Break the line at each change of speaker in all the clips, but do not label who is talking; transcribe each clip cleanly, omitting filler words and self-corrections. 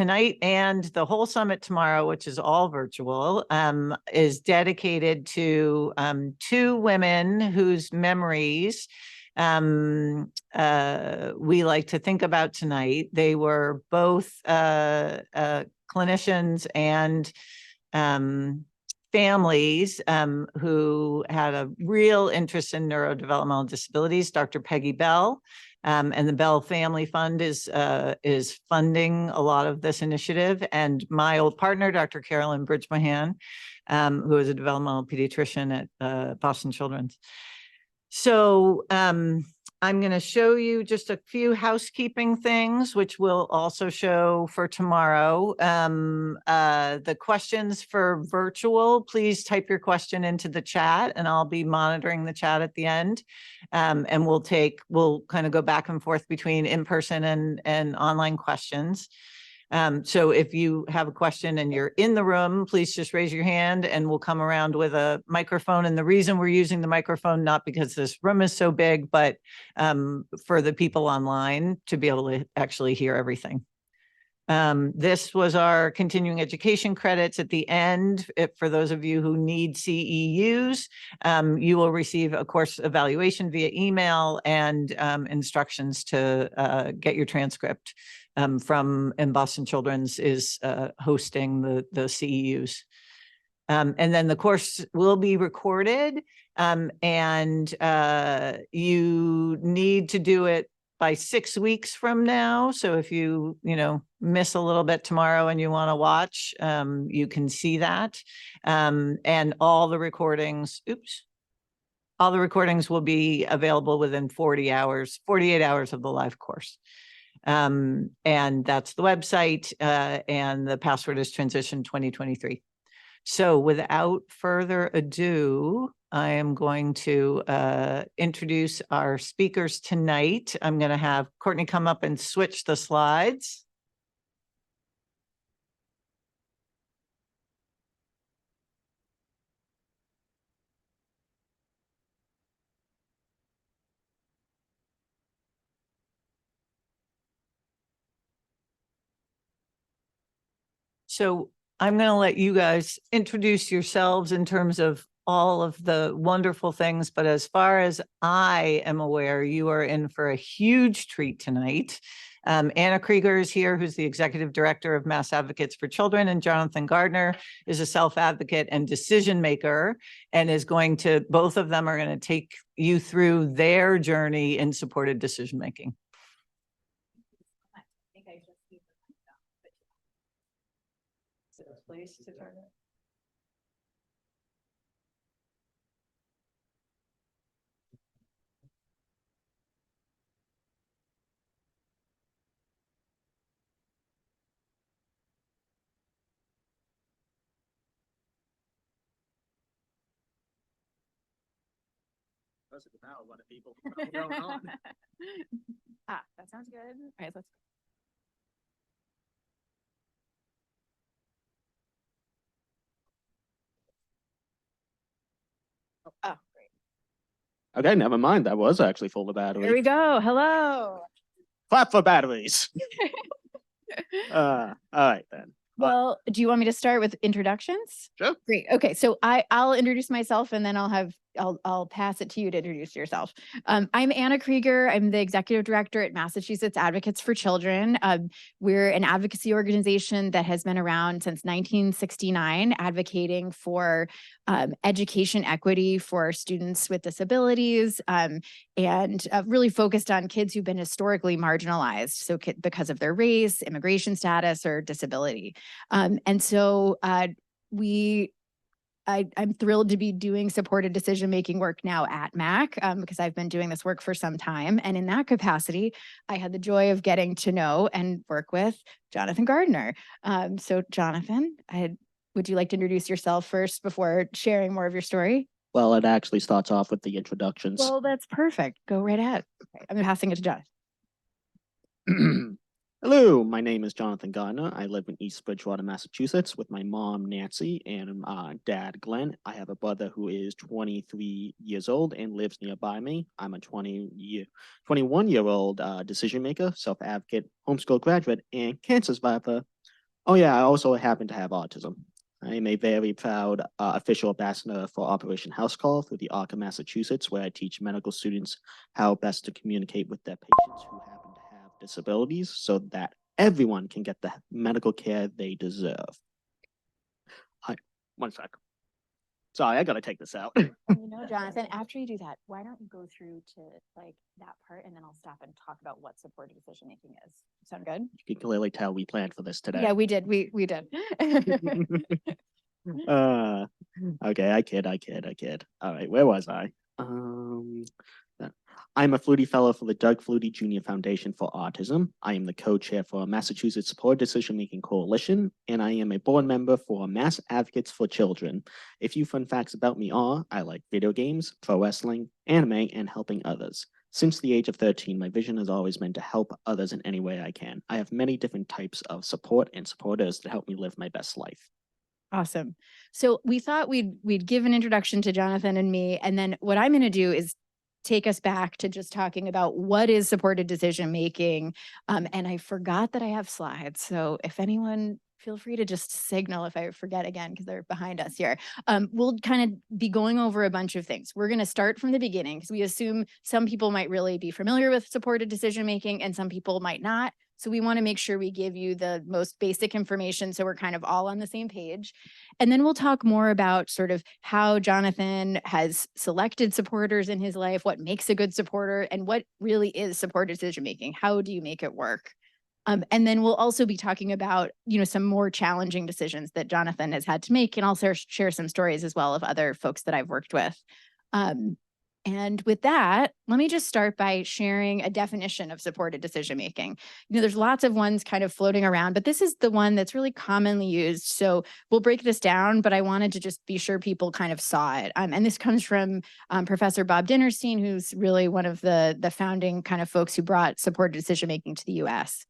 tonight and the whole summit tomorrow, which is all virtual, is dedicated to two women whose memories we like to think about tonight. They were both clinicians and families who had a real interest in neurodevelopmental disabilities. Dr. Peggy Bell, and the Bell Family Fund is funding a lot of this initiative. And my old partner, Dr. Carolyn Bridgmohan, who is a developmental pediatrician at Boston Children's. So I'm going to show you just a few housekeeping things, which we'll also show for tomorrow. The questions for virtual, please type your question into the chat and I'll be monitoring the chat at the end. And we'll kind of go back and forth between in-person and online questions. So if you have a question and you're in the room, please just raise your hand and we'll come around with a microphone. And the reason we're using the microphone, not because this room is so big, but for the people online to be able to actually hear everything. This was our continuing education credits at the end. For those of you who need CEUs, you will receive a course evaluation via email and instructions to get your transcript and Boston Children's is hosting the CEUs. And then the course will be recorded and you need to do it by 6 weeks from now. So if you miss a little bit tomorrow and you want to watch, you can see that. And all the recordings will be available within 48 hours of the live course. And that's the website, and the password is transition 2023. So without further ado, I am going to introduce our speakers tonight. I'm going to have Courtney come up and switch the slides. So I'm going to let you guys introduce yourselves in terms of all of the wonderful things. But as far as I am aware, you are in for a huge treat tonight. Anna Krieger is here, who's the executive director of Mass Advocates for Children, and Jonathan Gardner is a self-advocate and decision maker, and both of them are going to take you through their journey in supported decision making. Place to turn it.
That's about a lot of people going on.
That sounds good. All right, let's. Oh, great.
Okay, never mind. That was actually full of battery.
Here we go. Hello.
Clap for batteries. All right then.
Well, do you want me to start with introductions?
Sure.
Great. Okay, so I'll introduce myself and then I'll pass it to you to introduce yourself. I'm Anna Krieger. I'm the executive director at Massachusetts Advocates for Children. We're an advocacy organization that has been around since 1969, advocating for education equity for students with disabilities, and really focused on kids who've been historically marginalized, so because of their race, immigration status, or disability. And so I'm thrilled to be doing supported decision-making work now at MAC because I've been doing this work for some time. And in that capacity, I had the joy of getting to know and work with Jonathan Gardner. So Jonathan, would you like to introduce yourself first before sharing more of your story?
Well, it actually starts off with the introductions.
Well, that's perfect. Go right ahead. Okay, I'm passing it to Jonathan.
Hello, my name is Jonathan Gardner. I live in East Bridgewater, Massachusetts with my mom, Nancy, and dad, Glenn. I have a brother who is 23 years old and lives nearby me. I'm a 21-year-old decision maker, self-advocate, homeschool graduate, and cancer survivor Oh yeah, I also happen to have autism. I am a very proud official ambassador for Operation House Call through the ARC of Massachusetts, where I teach medical students how best to communicate with their patients who happen to have disabilities so that everyone can get the medical care they deserve. One sec. Sorry, I gotta take this out.
Jonathan, after you do that, why don't you go through to like that part and then I'll stop and talk about what supported decision making is. Sound good?
You can clearly tell we planned for this today.
Yeah, we did. We did.
Okay, I kid. All right, where was I? I'm a Flutie Fellow for the Doug Flutie Jr. Foundation for Autism. I am the co-chair for Massachusetts Support Decision Making Coalition, and I am a board member for Mass Advocates for Children. A few fun facts about me are, I like video games, pro wrestling, anime, and helping others. Since the age of 13, my vision has always been to help others in any way I can. I have many different types of support and supporters that help me live my best life.
Awesome. So we thought we'd give an introduction to Jonathan and me, and then what I'm going to do is take us back to just talking about what is supported decision making. And I forgot that I have slides. So if anyone, feel free to just signal if I forget again, because they're behind us here. We'll kind of be going over a bunch of things. We're going to start from the beginning because we assume some people might really be familiar with supported decision making and some people might not. So we want to make sure we give you the most basic information so we're kind of all on the same page. And then we'll talk more about sort of how Jonathan has selected supporters in his life, what makes a good supporter, and what really is supported decision making. How do you make it work? And then we'll also be talking about, some more challenging decisions that Jonathan has had to make, and also share some stories as well of other folks that I've worked with. And with that, let me just start by sharing a definition of supported decision making. There's lots of ones kind of floating around, but this is the one that's really commonly used. So we'll break this down, but I wanted to just be sure people kind of saw it. And this comes from Professor Bob Dinerstein, who's really one of the founding kind of folks who brought supported decision making to the US.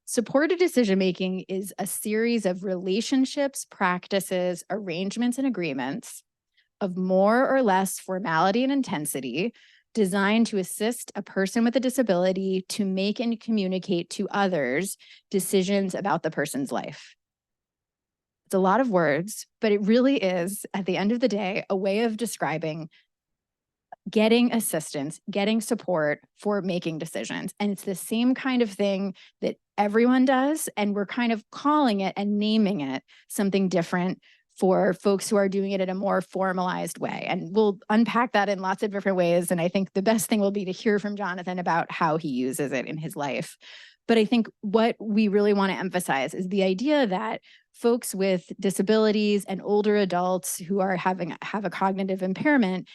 Supported decision making is a series of relationships, practices, arrangements, and agreements of more or less formality and intensity designed to assist a person with a disability to make and communicate to others decisions about the person's life. It's a lot of words, but it really is, at the end of the day, a way of describing getting assistance, getting support for making decisions. And it's the same kind of thing that everyone does, and we're kind of calling it and naming it something different for folks who are doing it in a more formalized way. And we'll unpack that in lots of different ways. And I think the best thing will be to hear from Jonathan about how he uses it in his life. But I think what we really want to emphasize is the idea that folks with disabilities and older adults who are have a cognitive impairment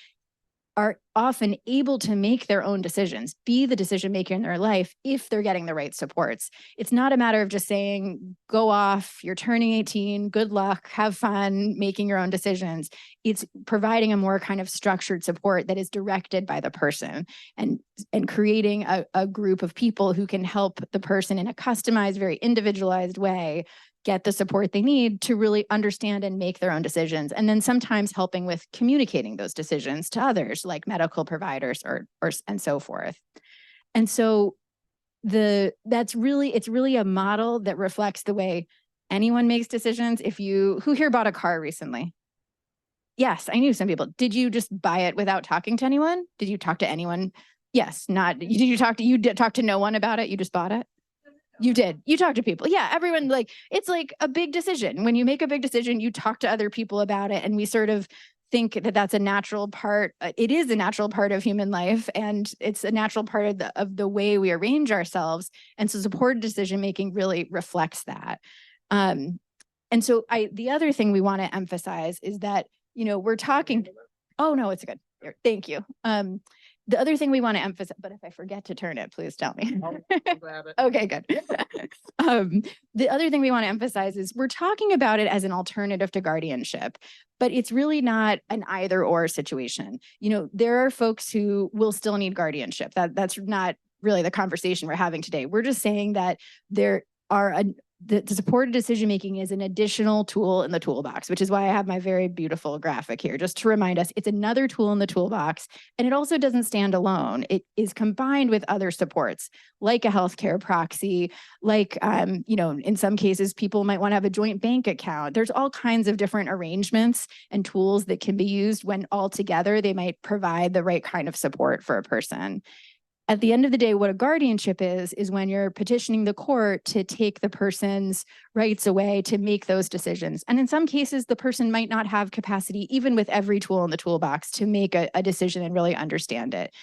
are often able to make their own decisions, be the decision maker in their life if they're getting the right supports. It's not a matter of just saying, go off, you're turning 18, good luck, have fun making your own decisions. It's providing a more kind of structured support that is directed by the person and creating a group of people who can help the person in a customized, very individualized way get the support they need to really understand and make their own decisions. And then sometimes helping with communicating those decisions to others like medical providers or and so forth. And so it's really a model that reflects the way anyone makes decisions. Who here bought a car recently? Yes, I knew some people. Did you just buy it without talking to anyone? Did you talk to anyone? Yes, you did talk to no one about it? You just bought it? You did. You talk to people. Yeah, everyone, it's like a big decision. When you make a big decision, you talk to other people about it. And we sort of think that that's a natural part. It is a natural part of human life. And it's a natural part of the way we arrange ourselves. And so supported decision making really reflects that. And so the other thing we want to emphasize is that, we're talking. Oh, no, it's good. Thank you. The other thing we want to emphasize, but if I forget to turn it, please tell me. Okay, good. The other thing we want to emphasize is we're talking about it as an alternative to guardianship, but it's really not an either or situation. There are folks who will still need guardianship. That's not really the conversation we're having today. We're just saying that there are the supported decision-making is an additional tool in the toolbox, which is why I have my very beautiful graphic here, just to remind us it's another tool in the toolbox. And it also doesn't stand alone. It is combined with other supports, like a healthcare proxy, like, in some cases, people might want to have a joint bank account. There's all kinds of different arrangements and tools that can be used when all together they might provide the right kind of support for a person. At the end of the day, what a guardianship is when you're petitioning the court to take the person's rights away to make those decisions. And in some cases, the person might not have capacity, even with every tool in the toolbox, to make a decision and really understand it.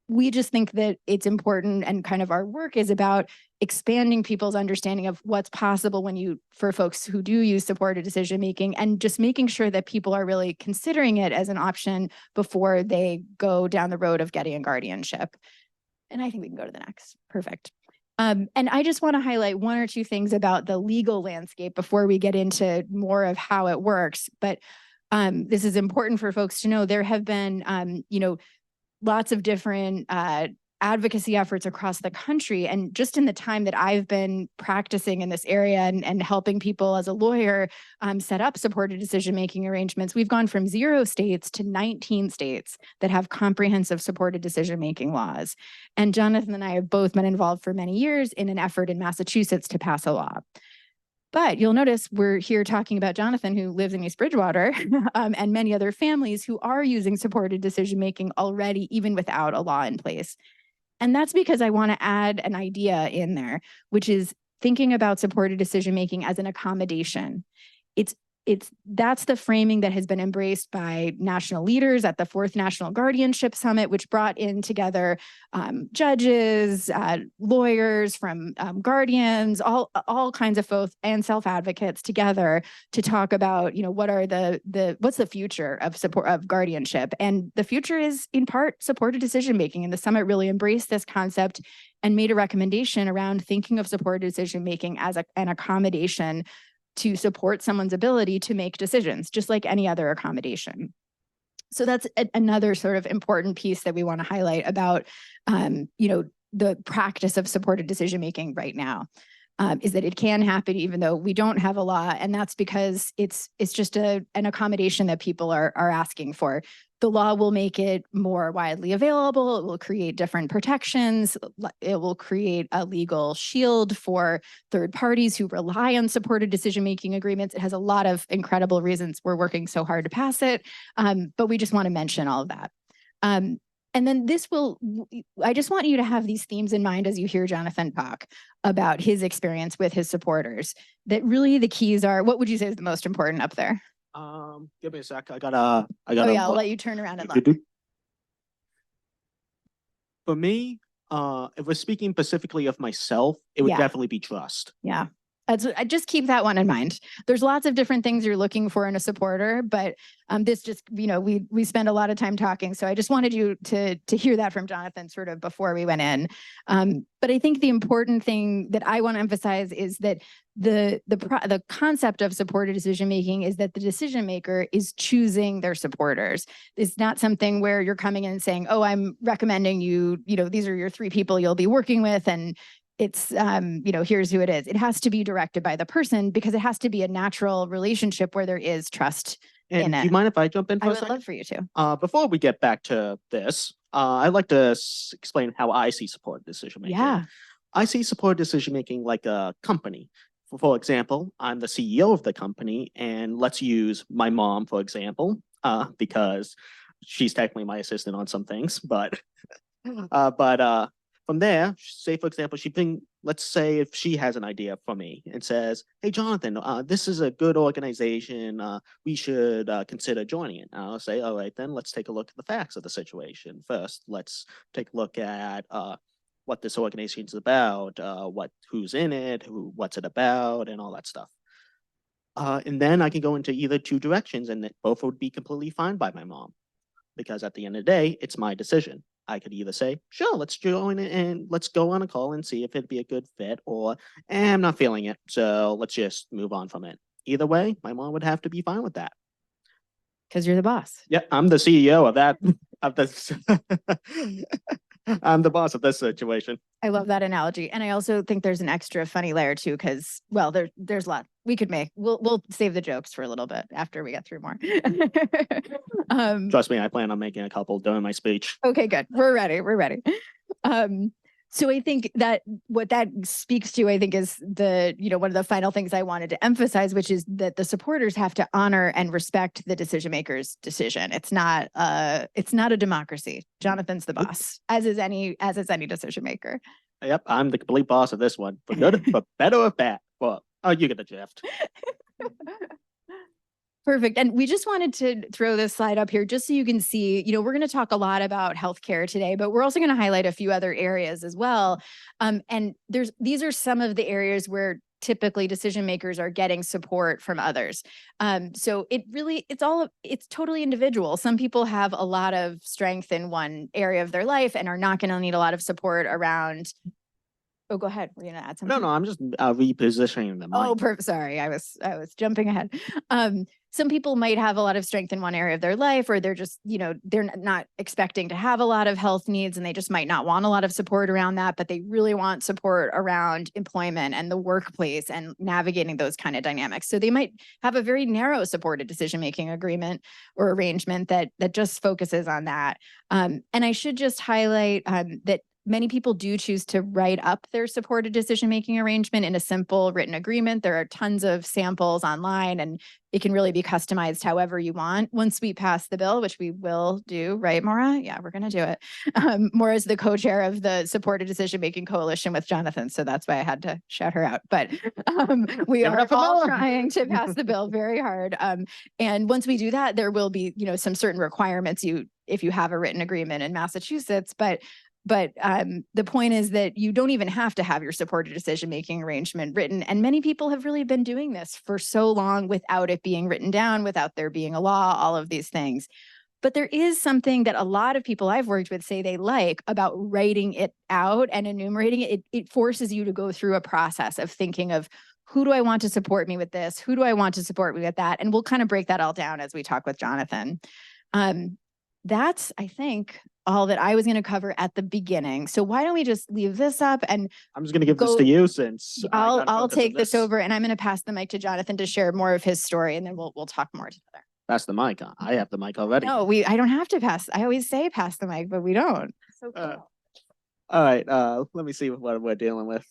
We just think that it's important, and kind of our work is about expanding people's understanding of what's possible for folks who do use supported decision-making, and just making sure that people are really considering it as an option before they go down the road of getting a guardianship. And I think we can go to the next. Perfect. And I just want to highlight one or two things about the legal landscape before we get into more of how it works. But this is important for folks to know. There have been, lots of different advocacy efforts across the country. And just in the time that I've been practicing in this area and helping people as a lawyer set up supported decision-making arrangements, we've gone from 0 states to 19 states that have comprehensive supported decision-making laws. And Jonathan and I have both been involved for many years in an effort in Massachusetts to pass a law. But you'll notice we're here talking about Jonathan, who lives in East Bridgewater, and many other families who are using supported decision-making already, even without a law in place. And that's because I want to add an idea in there, which is thinking about supported decision-making as an accommodation. That's the framing that has been embraced by national leaders at the 4th National Guardianship Summit, which brought in together judges, lawyers from guardians, all kinds of folks, and self-advocates together to talk about, what's the future of guardianship. And the future is in part supported decision-making. And the summit really embraced this concept and made a recommendation around thinking of supported decision-making as an accommodation to support someone's ability to make decisions, just like any other accommodation. So that's another sort of important piece that we want to highlight about, the practice of supported decision-making right now, is that it can happen even though we don't have a law. And that's because it's just an accommodation that people are asking for. The law will make it more widely available. It will create different protections. It will create a legal shield for third parties who rely on supported decision-making agreements. It has a lot of incredible reasons we're working so hard to pass it. But we just want to mention all of that. And then I just want you to have these themes in mind as you hear Jonathan talk about his experience with his supporters, that really the keys are, what would you say is the most important up there?
Give me a sec.
I'll let you turn around and look.
For me, if we're speaking specifically of myself, it would definitely be trust.
Yeah. I just keep that one in mind. There's lots of different things you're looking for in a supporter, but this just, we spend a lot of time talking. So I just wanted you to hear that from Jonathan sort of before we went in. But I think the important thing that I want to emphasize is that the concept of supported decision-making is that the decision maker is choosing their supporters. It's not something where you're coming in and saying, oh, I'm recommending you, these are your 3 people you'll be working with, and it's, here's who it is. It has to be directed by the person because it has to be a natural relationship where there is trust in it.
Do you mind if I jump in for a second?
I would love for you to.
Before we get back to this, I'd like to explain how I see supported decision-making.
Yeah.
I see supported decision-making like a company. For example, I'm the CEO of the company, and let's use my mom, for example, because she's technically my assistant on some things, but from there, say, for example, let's say if she has an idea for me and says, hey, Jonathan, this is a good organization. We should consider joining it. I'll say, all right, then let's take a look at the facts of the situation. First, let's take a look at what this organization is about, who's in it, what's it about, and all that stuff. And then I can go into either 2 directions, and both would be completely fine by my mom. Because at the end of the day, it's my decision. I could either say, sure, let's join it and let's go on a call and see if it'd be a good fit, or I'm not feeling it, so let's just move on from it. Either way, my mom would have to be fine with that.
Because you're the boss.
Yeah, I'm the CEO of that. I'm the boss of this situation.
I love that analogy. And I also think there's an extra funny layer too, because well, there's a lot we could make. We'll save the jokes for a little bit after we get through more.
Trust me, I plan on making a couple during my speech.
Okay, good. We're ready. We're ready. So I think that what that speaks to, I think, is one of the final things I wanted to emphasize, which is that the supporters have to honor and respect the decision maker's decision. It's not a democracy. Jonathan's the boss, as is any decision maker.
Yep, I'm the complete boss of this one, for good, for better or bad. Well, oh, you get the drift.
Perfect. And we just wanted to throw this slide up here just so you can see, we're going to talk a lot about healthcare today, but we're also going to highlight a few other areas as well. And these are some of the areas where typically decision makers are getting support from others. So it's totally individual. Some people have a lot of strength in one area of their life and are not going to need a lot of support around. Oh, go ahead. We're going to add something.
No, I'm just repositioning them.
Oh, sorry. I was jumping ahead. Some people might have a lot of strength in one area of their life, or they're just, they're not expecting to have a lot of health needs and they just might not want a lot of support around that, but they really want support around employment and the workplace and navigating those kind of dynamics. So they might have a very narrow supported decision-making agreement or arrangement that just focuses on that. And I should just highlight that many people do choose to write up their supported decision-making arrangement in a simple written agreement. There are tons of samples online, and it can really be customized however you want. Once we pass the bill, which we will do, right, Maura? Yeah, we're going to do it. Maura is the co-chair of the Supported Decision-Making Coalition with Jonathan, so that's why I had to shout her out. But we are all trying to pass the bill very hard. And once we do that, there will be, some certain requirements if you have a written agreement in Massachusetts, But the point is that you don't even have to have your supported decision-making arrangement written. And many people have really been doing this for so long without it being written down, without there being a law, all of these things. But there is something that a lot of people I've worked with say they like about writing it out and enumerating it. It forces you to go through a process of thinking of, who do I want to support me with this? Who do I want to support me with that? And we'll kind of break that all down as we talk with Jonathan. That's, I think, all that I was going to cover at the beginning. So why don't we just leave this up, and
I'm just going to give this to you, since
I'll take this over, and I'm going to pass the mic to Jonathan to share more of his story, and then we'll talk more together.
Pass the mic. I have the mic already.
No, I don't have to pass. I always say pass the mic, but we don't. So cool.
All right. Let me see what we're dealing with.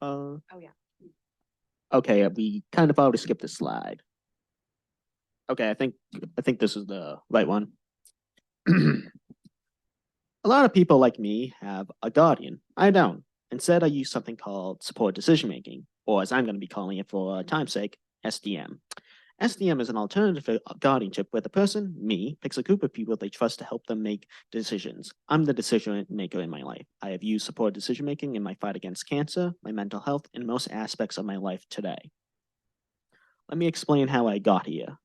Oh yeah.
Okay, we kind of already skipped a slide. Okay, I think this is the right one. A lot of people like me have a guardian. I don't. Instead, I use something called support decision making, or as I'm going to be calling it for time's sake, SDM. SDM is an alternative to guardianship where the person, me, picks a group of people they trust to help them make decisions. I'm the decision maker in my life. I have used support decision making in my fight against cancer, my mental health, and most aspects of my life today. Let me explain how I got here.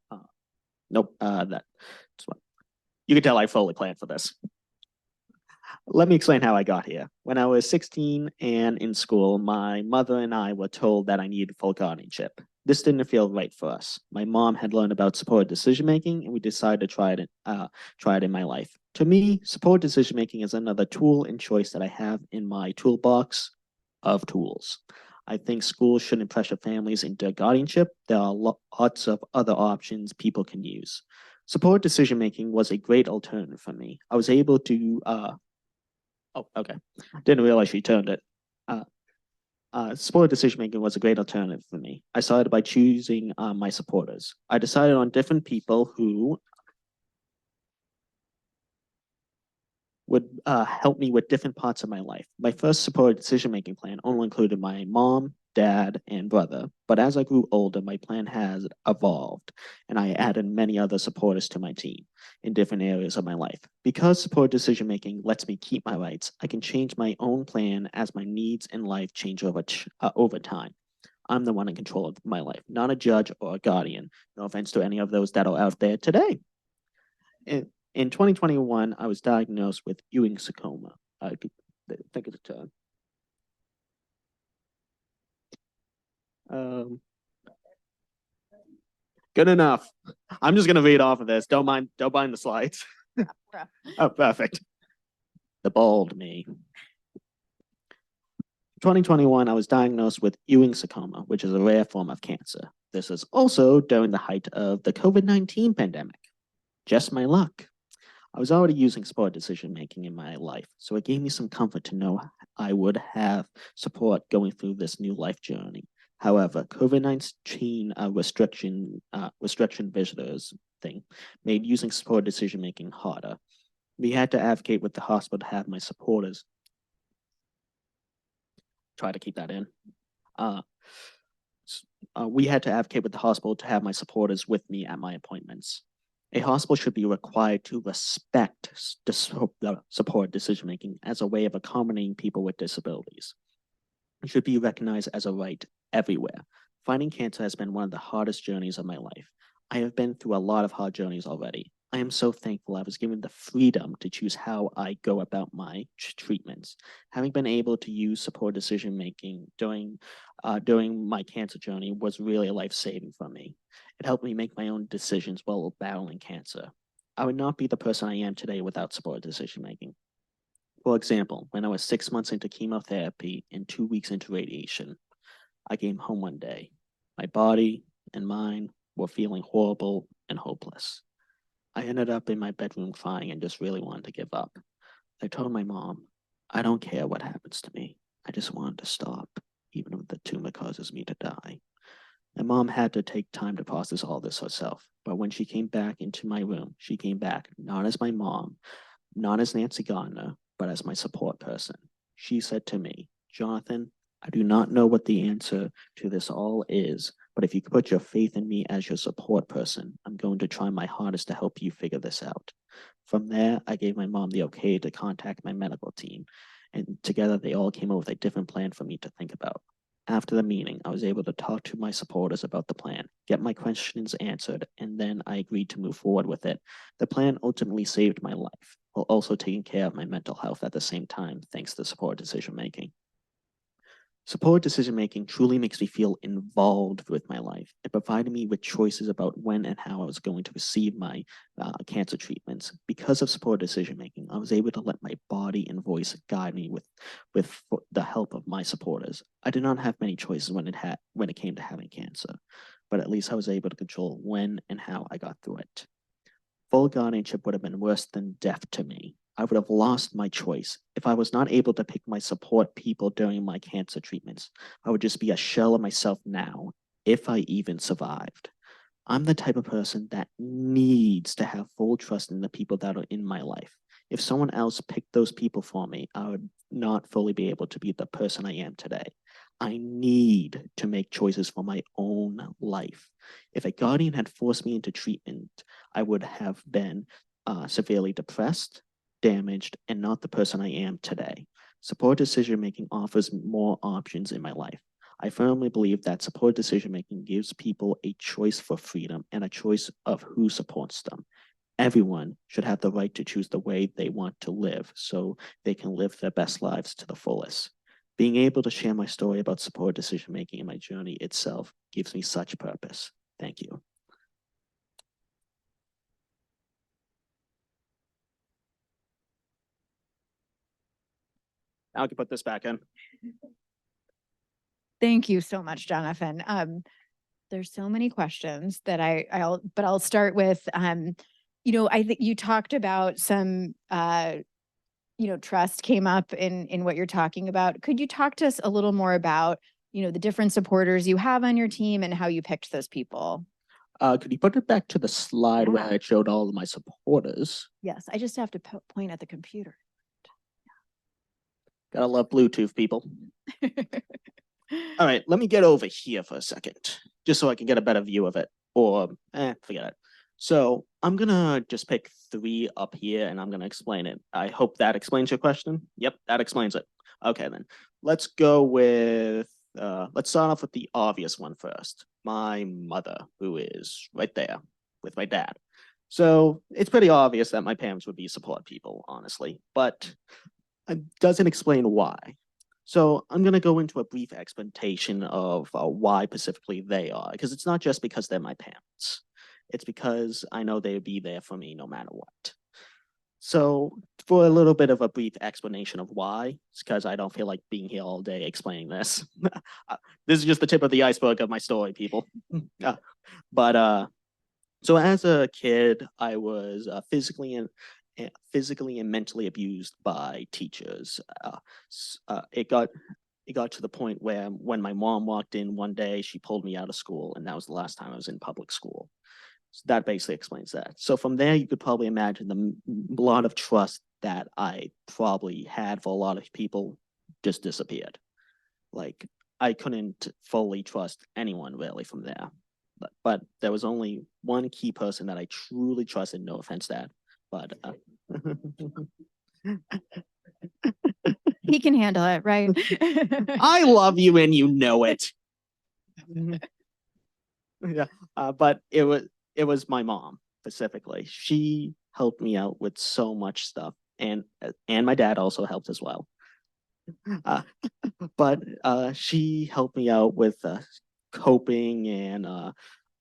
That's what. You can tell I fully planned for this. Let me explain how I got here. When I was 16 and in school, my mother and I were told that I needed full guardianship. This didn't feel right for us. My mom had learned about supported decision-making, and we decided to try it in my life. To me, supported decision-making is another tool and choice that I have in my toolbox of tools. I think schools shouldn't pressure families into guardianship. There are lots of other options people can use. Supported decision-making was a great alternative for me. I was able to, oh, okay. Didn't realize she turned it. Supported decision-making was a great alternative for me. I started by choosing my supporters. I decided on different people who would help me with different parts of my life. My first supported decision-making plan only included my mom, dad, and brother. But as I grew older, my plan has evolved, and I added many other supporters to my team in different areas of my life. Because supported decision-making lets me keep my rights, I can change my own plan as my needs in life change over time. I'm the one in control of my life, not a judge or a guardian. No offense to any of those that are out there today. In 2021, I was diagnosed with Ewing sarcoma. I think it's a term. Good enough. I'm just gonna read off of this. Don't mind the slides. Oh, perfect. The bald me. 2021, I was diagnosed with Ewing sarcoma, which is a rare form of cancer. This is also during the height of the COVID-19 pandemic. Just my luck. I was already using support decision-making in my life, so it gave me some comfort to know I would have support going through this new life journey. However, COVID-19 restriction visitors thing made using support decision-making harder. We had to advocate with the hospital to have my supporters. Try to keep that in. We had to advocate with the hospital to have my supporters with me at my appointments. A hospital should be required to respect the support decision-making as a way of accommodating people with disabilities. It should be recognized as a right everywhere. Fighting cancer has been one of the hardest journeys of my life. I have been through a lot of hard journeys already. I am so thankful I was given the freedom to choose how I go about my treatments. Having been able to use support decision-making during my cancer journey was really life-saving for me. It helped me make my own decisions while battling cancer. I would not be the person I am today without support decision-making. For example, when I was 6 months into chemotherapy and 2 weeks into radiation, I came home one day. My body and mind were feeling horrible and hopeless. I ended up in my bedroom crying and just really wanted to give up. I told my mom, I don't care what happens to me. I just want to stop, even if the tumor causes me to die. My mom had to take time to process all this herself, but when she came back into my room, she came back not as my mom, not as Nancy Gardner, but as my support person. She said to me, Jonathan, I do not know what the answer to this all is, but if you could put your faith in me as your support person, I'm going to try my hardest to help you figure this out. From there, I gave my mom the okay to contact my medical team, and together they all came up with a different plan for me to think about. After the meeting, I was able to talk to my supporters about the plan, get my questions answered, and then I agreed to move forward with it. The plan ultimately saved my life, while also taking care of my mental health at the same time, thanks to support decision-making. Support decision-making truly makes me feel involved with my life. It provided me with choices about when and how I was going to receive my cancer treatments. Because of support decision-making, I was able to let my body and voice guide me with the help of my supporters. I did not have many choices when it came to having cancer, but at least I was able to control when and how I got through it. Full guardianship would have been worse than death to me. I would have lost my choice. If I was not able to pick my support people during my cancer treatments, I would just be a shell of myself now, if I even survived. I'm the type of person that needs to have full trust in the people that are in my life. If someone else picked those people for me, I would not fully be able to be the person I am today. I need to make choices for my own life. If a guardian had forced me into treatment, I would have been severely depressed, damaged, and not the person I am today. Support decision-making offers more options in my life. I firmly believe that support decision-making gives people a choice for freedom and a choice of who supports them. Everyone should have the right to choose the way they want to live so they can live their best lives to the fullest. Being able to share my story about support decision-making in my journey itself gives me such purpose. Thank you. Now I can put this back in.
Thank you so much, Jonathan. There's so many questions that I'll start with, I think you talked about some, trust came up in what you're talking about. Could you talk to us a little more about, the different supporters you have on your team and how you picked those people?
Could you put it back to the slide where
Yeah.
I showed all of my supporters?
Yes, I just have to point at the computer.
Gotta love Bluetooth, people. All right, let me get over here for a second, just so I can get a better view of it. Or, forget it. So I'm gonna just pick 3 up here and I'm gonna explain it. I hope that explains your question. Yep, that explains it. Okay, then let's go with, let's start off with the obvious one first. My mother, who is right there with my dad. So it's pretty obvious that my parents would be support people, honestly, but it doesn't explain why. So I'm going to go into a brief explanation of why specifically they are, because it's not just because they're my parents. It's because I know they'd be there for me no matter what. So for a little bit of a brief explanation of why, it's because I don't feel like being here all day explaining this. This is just the tip of the iceberg of my story, people. So as a kid, I was physically and mentally abused by teachers. It got to the point where when my mom walked in one day, she pulled me out of school, and that was the last time I was in public school. So that basically explains that. So from there, you could probably imagine a lot of trust that I probably had for a lot of people just disappeared. Like I couldn't fully trust anyone really from there. But there was only one key person that I truly trusted. No offense, Dad, but
He can handle it, right?
I love you and you know it. Yeah, but it was my mom specifically. She helped me out with so much stuff, and my dad also helped as well. But she helped me out with coping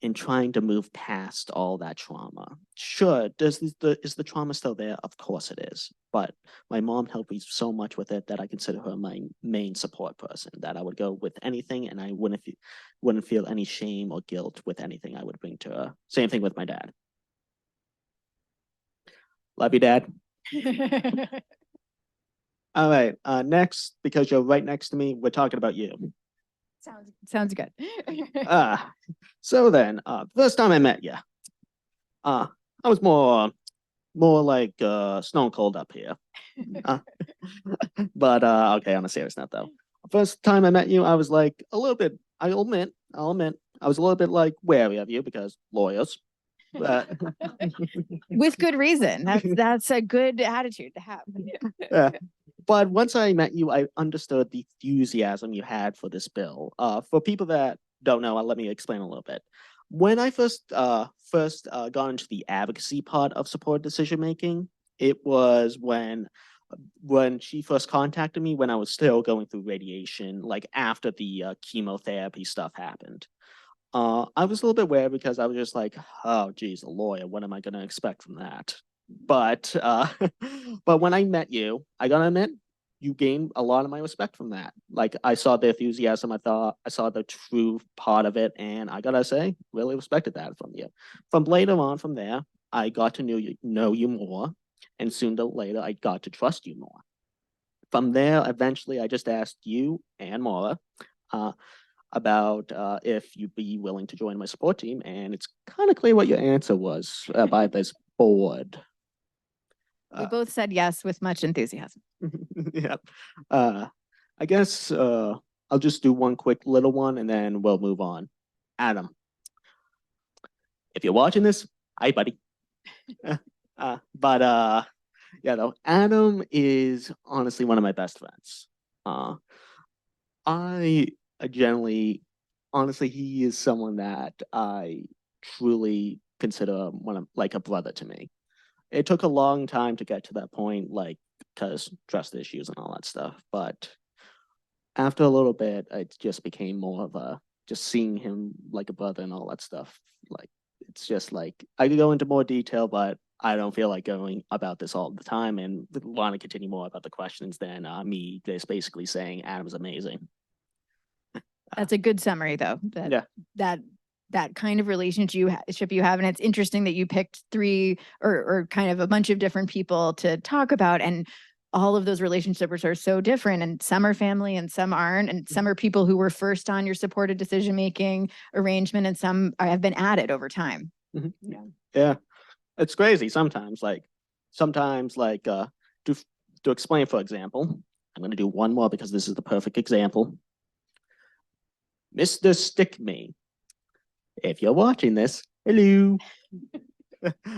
and trying to move past all that trauma. Sure, is the trauma still there? Of course it is. But my mom helped me so much with it that I consider her my main support person, that I would go with anything and I wouldn't feel any shame or guilt with anything I would bring to her. Same thing with my dad. Love you, Dad. All right, next, because you're right next to me, we're talking about you.
Sounds good.
So then, first time I met you, I was more like stone cold up here. But okay, on a serious note though, first time I met you, I was like a little bit. I'll admit, I was a little bit like wary of you because lawyers.
With good reason. That's a good attitude to have.
Yeah. But once I met you, I understood the enthusiasm you had for this bill. For people that don't know, let me explain a little bit. When I first got into the advocacy part of supported decision making, it was when she first contacted me when I was still going through radiation, like after the chemotherapy stuff happened. I was a little bit wary because I was just like, oh, geez, a lawyer. What am I going to expect from that? But but when I met you, I gotta admit, you gained a lot of my respect from that. Like I saw the enthusiasm, I saw the true part of it, and I gotta say, really respected that from you. From later on, from there, I got to know you more, and sooner or later, I got to trust you more. From there, eventually, I just asked you and Maura about if you'd be willing to join my support team, and it's kind of clear what your answer was by this board.
We both said yes with much enthusiasm.
Yeah. I guess I'll just do one quick little one and then we'll move on. Adam, if you're watching this, hi, buddy. But yeah, though, Adam is honestly one of my best friends. I generally, honestly, he is someone that I truly consider like a brother to me. It took a long time to get to that point, like because trust issues and all that stuff. But after a little bit, it just became more of a just seeing him like a brother and all that stuff. Like it's just like I could go into more detail, but I don't feel like going about this all the time and want to continue more about the questions than me just basically saying Adam's amazing.
That's a good summary, though. That kind of relationship you have. And it's interesting that you picked three or kind of a bunch of different people to talk about. And all of those relationships are so different. And some are family and some aren't. And some are people who were first on your supported decision-making arrangement and some have been added over time.
Yeah. It's crazy sometimes. To explain, for example, I'm going to do one more because this is the perfect example. Mr. Stick Me. If you're watching this, hello.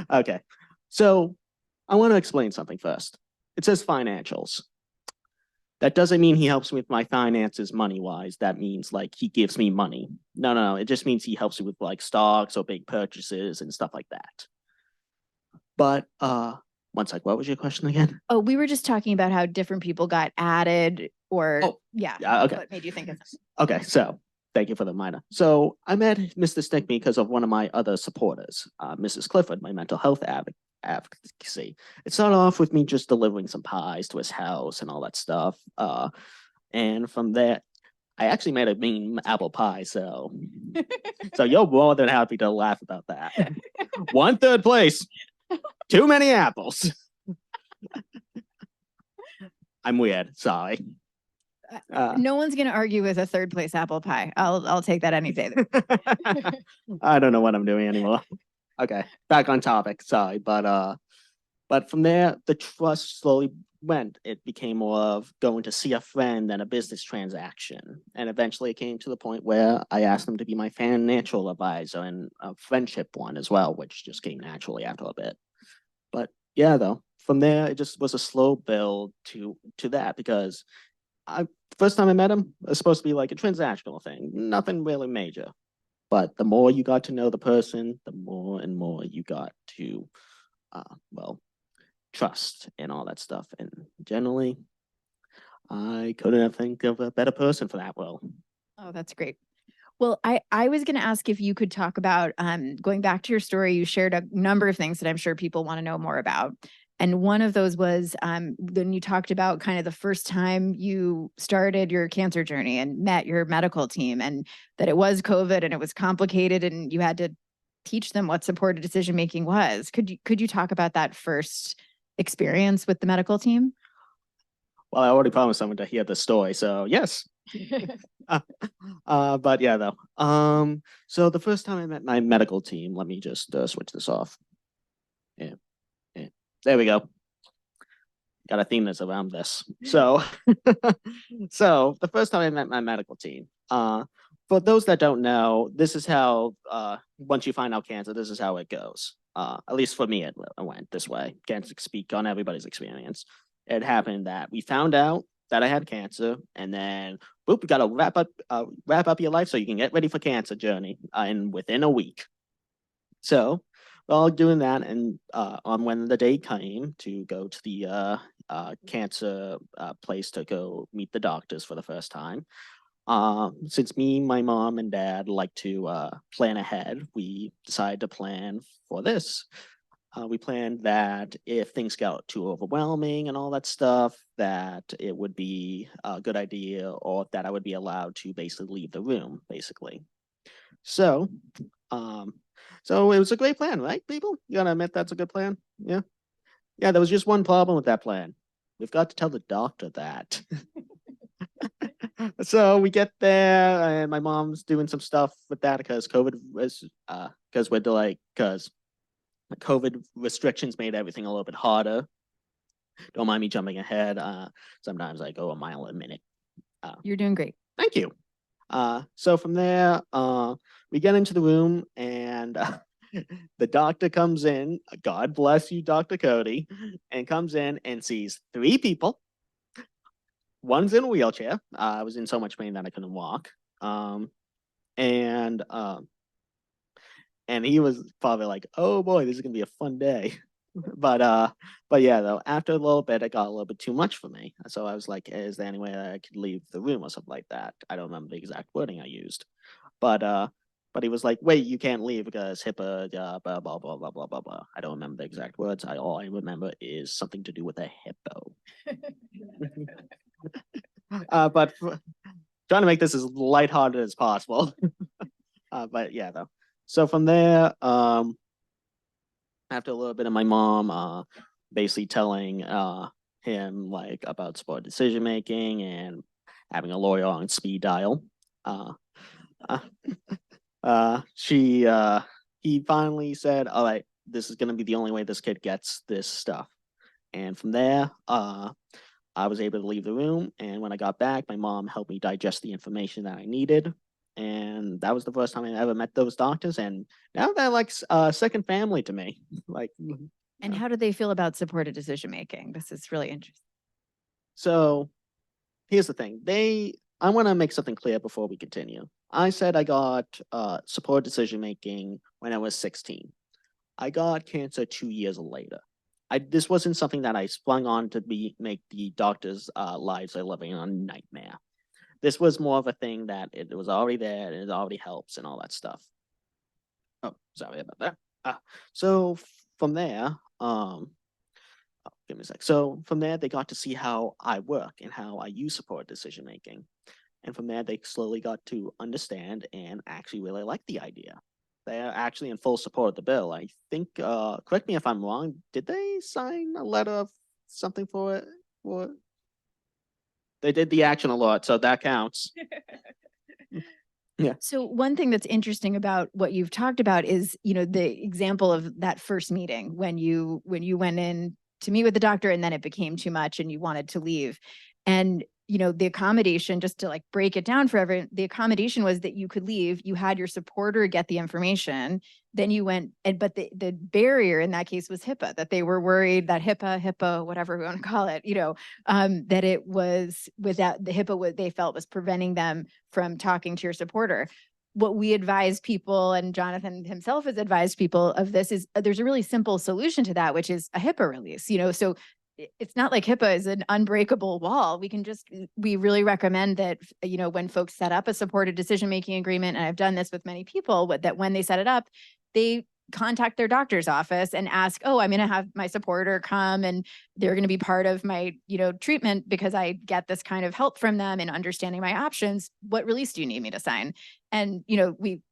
Okay, so I want to explain something first. It says financials. That doesn't mean he helps me with my finances money-wise. That means like he gives me money. No. It just means he helps me with like stocks or big purchases and stuff like that. But one sec, what was your question again?
Oh, we were just talking about how different people got added or
okay.
What made you think of this?
Okay, so thank you for the reminder. So I met Mr. Stickme because of one of my other supporters, Mrs. Clifford, my mental health advocacy. It started off with me just delivering some pies to his house and all that stuff. And from there, I actually made a mean apple pie, so you're more than happy to laugh about that. 1 third place, too many apples. I'm weird, sorry.
No one's going to argue with a 3rd place apple pie. I'll take that any day.
I don't know what I'm doing anymore. Okay, back on topic. Sorry, but from there, the trust slowly went. It became more of going to see a friend than a business transaction, and eventually, it came to the point where I asked them to be my financial advisor and a friendship one as well, which just came naturally after a bit. But yeah, though, from there, it just was a slow build to that because first time I met him, it was supposed to be like a transactional thing, nothing really major. But the more you got to know the person, the more and more you got to, trust and all that stuff. And generally, I couldn't have think of a better person for that role.
Oh, that's great. Well, I was going to ask if you could talk about going back to your story. You shared a number of things that I'm sure people want to know more about. And one of those was when you talked about kind of the first time you started your cancer journey and met your medical team, and that it was COVID and it was complicated and you had to teach them what supported decision making was. Could you talk about that first experience with the medical team?
Well, I already promised someone to hear the story, so yes. But yeah, though. So the first time I met my medical team, let me just switch this off. Yeah. There we go. Got a theme that's around this. So, so the first time I met my medical team, for those that don't know, this is how, once you find out cancer, this is how it goes. At least for me, it went this way. Can't speak on everybody's experience. It happened that we found out that I had cancer, and then, boop, we got to wrap up your life so you can get ready for cancer journey within a week. So, well, doing that, and on when the day came to go to the cancer place to go meet the doctors for the first time, since me, my mom, and dad like to plan ahead, we decided to plan for this. We planned that if things got too overwhelming and all that stuff, that it would be a good idea, or that I would be allowed to basically leave the room, basically. So, so it was a great plan, right, people? You gotta admit that's a good plan? Yeah. Yeah, there was just one problem with that plan. We've got to tell the doctor that. So we get there, and my mom's doing some stuff with that because COVID was, because COVID restrictions made everything a little bit harder. Don't mind me jumping ahead. Sometimes I go a mile a minute.
You're doing great.
Thank you. So from there, we get into the room, and the doctor comes in. God bless you, Dr. Cody, and comes in and sees 3 people. One's in a wheelchair. I was in so much pain that I couldn't walk. And he was probably like, "Oh boy, this is gonna be a fun day." But yeah, though, after a little bit, it got a little bit too much for me. So I was like, "Is there any way that I could leave the room or something like that?" I don't remember the exact wording I used, but he was like, "Wait, you can't leave because HIPAA, blah blah blah blah blah blah blah." I don't remember the exact words. All I remember is something to do with a hippo. But trying to make this as lighthearted as possible. But yeah, though. So from there, after a little bit of my mom basically telling him like about sport decision making and having a lawyer on speed dial, he finally said, "All right, this is gonna be the only way this kid gets this stuff." And from there, I was able to leave the room, and when I got back, my mom helped me digest the information that I needed. And that was the first time I ever met those doctors, and now they're like second family to me. Like,
And how do they feel about supported decision making? This is really interesting.
so here's the thing. I want to make something clear before we continue. I said I got supported decision making when I was 16. I got cancer 2 years later. This wasn't something that I sprung on to make the doctors' lives a living a nightmare. This was more of a thing that it was already there and it already helps and all that stuff. Oh, sorry about that. So from there, Give me a sec. So from there, they got to see how I work and how I use support decision making. And from there, they slowly got to understand and actually really like the idea. They are actually in full support of the bill. I think, correct me if I'm wrong, did they sign a letter of something for it? For They did the action a lot, so that counts.
So one thing that's interesting about what you've talked about is, the example of that first meeting when you went in to meet with the doctor and then it became too much and you wanted to leave. And, the accommodation, just to like break it down for everyone, the accommodation was that you could leave, you had your supporter get the information, then you went, but the barrier in that case was HIPAA, that they were worried that HIPAA, whatever we want to call it, that it was without the HIPAA, what they felt was preventing them from talking to your supporter. What we advise people, and Jonathan himself has advised people of this, is there's a really simple solution to that, which is a HIPAA release, so it's not like HIPAA is an unbreakable wall. We really recommend that, when folks set up a supported decision-making agreement, and I've done this with many people, that when they set it up, they contact their doctor's office and ask, oh, I'm going to have my supporter come and they're going to be part of my, treatment because I get this kind of help from them in understanding my options. What release do you need me to sign? And,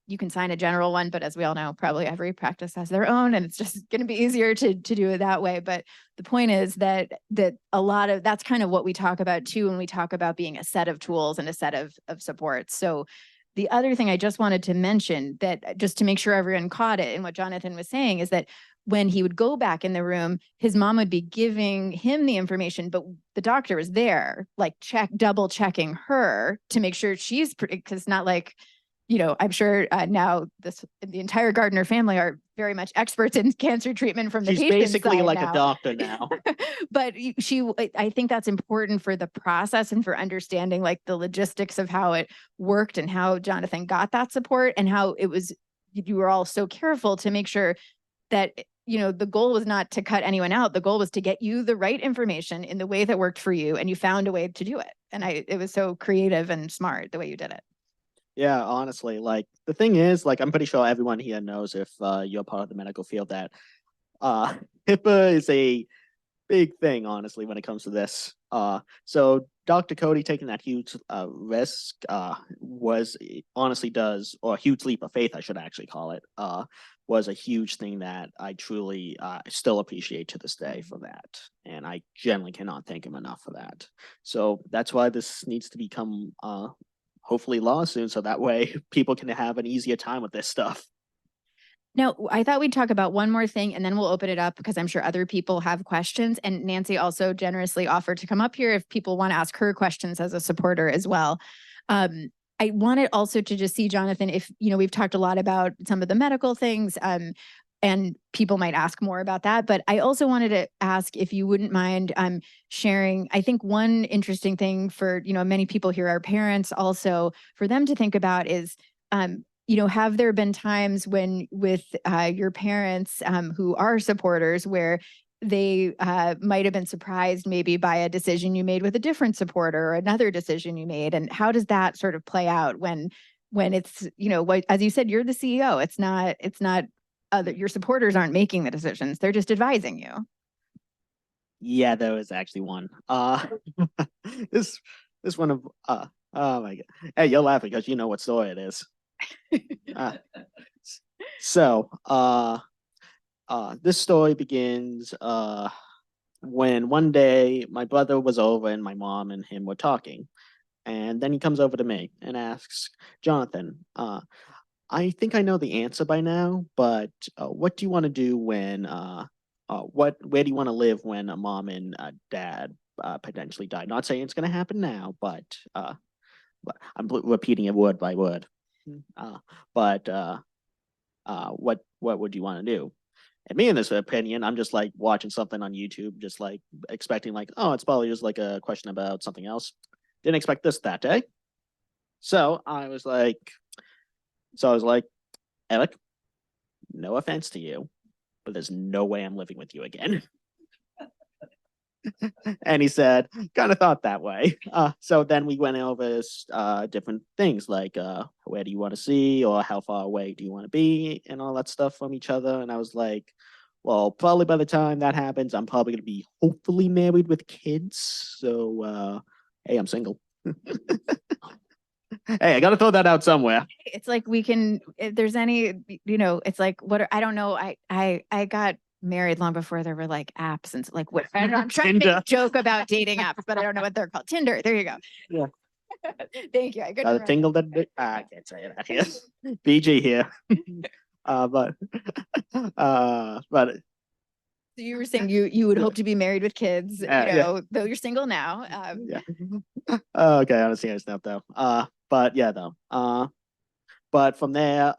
you can sign a general one, but as we all know, probably every practice has their own, and it's just going to be easier to do it that way. But the point is that a lot of that's kind of what we talk about too when we talk about being a set of tools and a set of supports. So the other thing I just wanted to mention, that just to make sure everyone caught it and what Jonathan was saying, is that when he would go back in the room, his mom would be giving him the information, but the doctor was there, like double checking her to make sure she's because not like, I'm sure now the entire Gardner family are very much experts in cancer treatment from the
She's
patient
basically
side
like
now.
a doctor now.
But I think that's important for the process and for understanding like the logistics of how it worked and how Jonathan got that support and how you were all so careful to make sure that, the goal was not to cut anyone out. The goal was to get you the right information in the way that worked for you. And you found a way to do it. And it was so creative and smart the way you did it.
Yeah, honestly, like the thing is, like I'm pretty sure everyone here knows if you're part of the medical field that HIPAA is a big thing, honestly, when it comes to this. So Dr. Cody taking that huge risk was honestly or a huge leap of faith, I should actually call it, was a huge thing that I truly still appreciate to this day for that. And I generally cannot thank him enough for that. So that's why this needs to become hopefully law soon, so that way people can have an easier time with this stuff.
Now, I thought we'd talk about one more thing and then we'll open it up because I'm sure other people have questions. And Nancy also generously offered to come up here if people want to ask her questions as a supporter as well. I wanted also to just see, Jonathan, if, we've talked a lot about some of the medical things and people might ask more about that. But I also wanted to ask if you wouldn't mind sharing, I think one interesting thing for, many people here are parents also, for them to think about is, have there been times when with your parents who are supporters where they might have been surprised maybe by a decision you made with a different supporter or another decision you made? And how does that sort of play out when it's, as you said, you're the CEO, it's not your supporters aren't making the decisions, they're just advising you.
Yeah, there was actually one. This one of oh my god. Hey, you're laughing because you know what story it is. This story begins when one day my brother was over and my mom and him were talking. And then he comes over to me and asks, Jonathan, I think I know the answer by now, but what do you want to do when where do you want to live when a mom and dad potentially die? Not saying it's going to happen now, but I'm repeating it word by word. What would you want to do? And me, in this opinion, I'm just like watching something on YouTube, just like expecting like, oh, it's probably just like a question about something else. Didn't expect this that day. So I was like, Eric, no offense to you, but there's no way I'm living with you again. And he said, kind of thought that way. So then we went over different things like where do you want to see or how far away do you want to be and all that stuff from each other. And I was like, well, probably by the time that happens, I'm probably going to be hopefully married with kids. So, hey, I'm single. Hey, I got to throw that out somewhere.
It's like we can, if there's any, it's like, I don't know. I got married long before there were like apps and like what I'm trying to make a joke about dating apps, but I don't know what they're called. Tinder. There you go.
Yeah.
Thank you. I couldn't
Tingle that I can't say that here. BG here. But
so you were saying you would hope to be married with kids, though you're single now.
Yeah. Okay, on a serious note though. But yeah, though. But from there,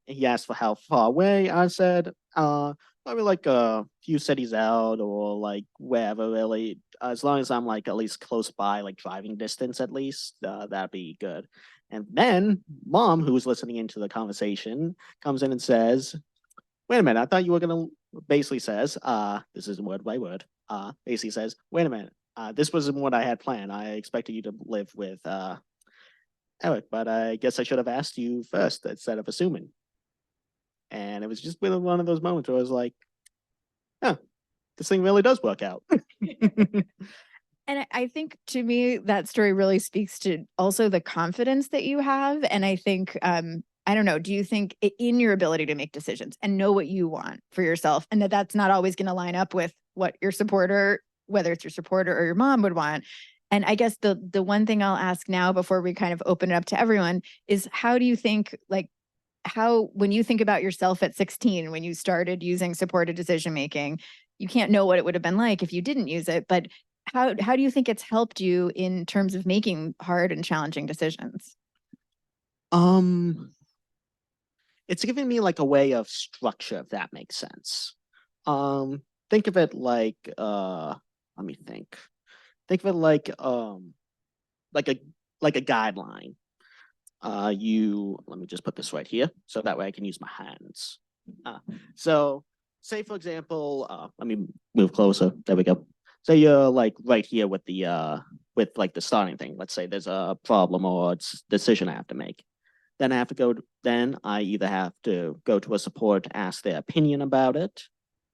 he asked for how far away. I said, probably like a few cities out or like wherever really. As long as I'm like at least close by, like driving distance at least, that'd be good. And then mom, who was listening into the conversation, comes in and says, wait a minute, I thought you were gonna basically says, this isn't word by word. Basically says, wait a minute, this wasn't what I had planned. I expected you to live with Eric, but I guess I should have asked you first instead of assuming. And it was just one of those moments where I was like, oh, this thing really does work out.
And I think to me, that story really speaks to also the confidence that you have. And I think, I don't know, do you think in your ability to make decisions and know what you want for yourself and that's not always going to line up with what your supporter, whether it's your supporter or your mom would want? And I guess the one thing I'll ask now before we kind of open it up to everyone is how do you think, like, when you think about yourself at 16, when you started using supported decision-making, you can't know what it would have been like if you didn't use it, but how do you think it's helped you in terms of making hard and challenging decisions?
It's given me like a way of structure, if that makes sense. Think of it like, let me think. Think of it like a guideline. Let me just put this right here so that way I can use my hands. So say for example, let me move closer. There we go. So you're like right here with the starting thing. Let's say there's a problem or decision I have to make. Then I either have to go to a support, ask their opinion about it,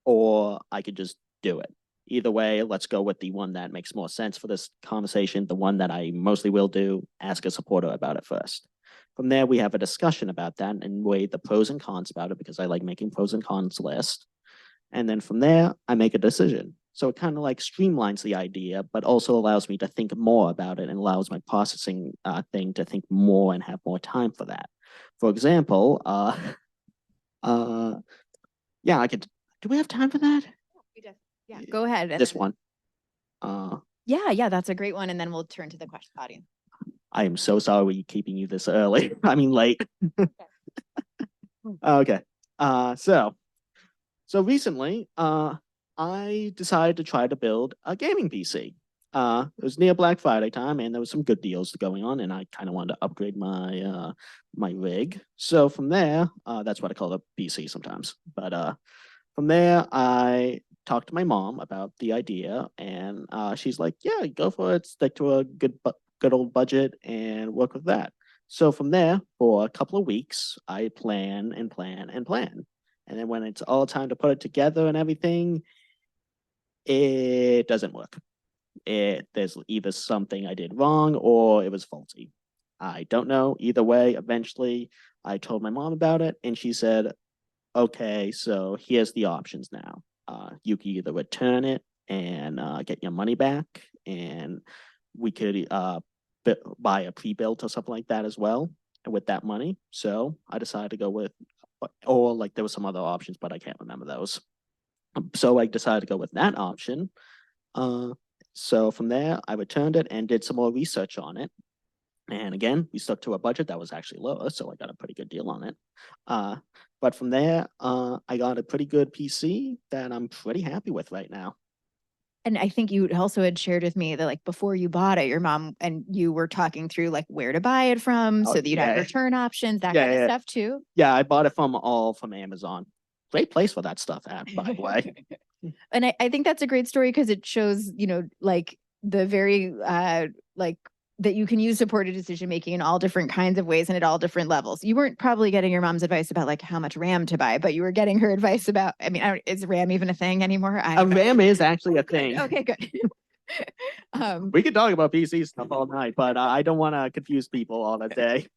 or I could just do it. Either way, let's go with the one that makes more sense for this conversation, the one that I mostly will do, ask a supporter about it first. From there, we have a discussion about that and weigh the pros and cons about it because I like making pros and cons list. And then from there, I make a decision. So it kind of like streamlines the idea, but also allows me to think more about it and allows my processing thing to think more and have more time for that. For example, yeah, I could, do we have time for that?
We do. Yeah, go ahead.
This one.
Yeah, that's a great one. And then we'll turn to the question audience.
I am so sorry we're keeping you this early. I mean, late. Okay. So recently, I decided to try to build a gaming PC. It was near Black Friday time, and there was some good deals going on, and I kind of wanted to upgrade my my rig. So from there, that's what I call a PC sometimes. But from there, I talked to my mom about the idea, and she's like, "Yeah, go for it. Stick to a good old budget and work with that." So from there, for a couple of weeks, I plan and plan and plan. And then when it's all time to put it together and everything, it doesn't work. There's either something I did wrong or it was faulty. I don't know. Either way, eventually I told my mom about it and she said, okay, so here's the options now. You can either return it and get your money back, and we could buy a pre-built or something like that as well with that money. So I decided to go with, or like there were some other options, but I can't remember those. So I decided to go with that option. So from there, I returned it and did some more research on it. And again, we stuck to a budget that was actually lower, so I got a pretty good deal on it. But from there, I got a pretty good PC that I'm pretty happy with right now.
And I think you also had shared with me that like before you bought it, your mom and you were talking through like where to buy it from so that you'd have return options, that kind of stuff too.
Yeah, I bought it from Amazon. Great place for that stuff at, by the way.
And I think that's a great story because it shows, like the very like that you can use supported decision-making in all different kinds of ways and at all different levels. You weren't probably getting your mom's advice about like how much RAM to buy, but you were getting her advice about, I mean, is RAM even a thing anymore? I
A
don't know.
RAM is actually a thing.
Okay, good.
We could talk about PC stuff all night, but I don't want to confuse people all that day.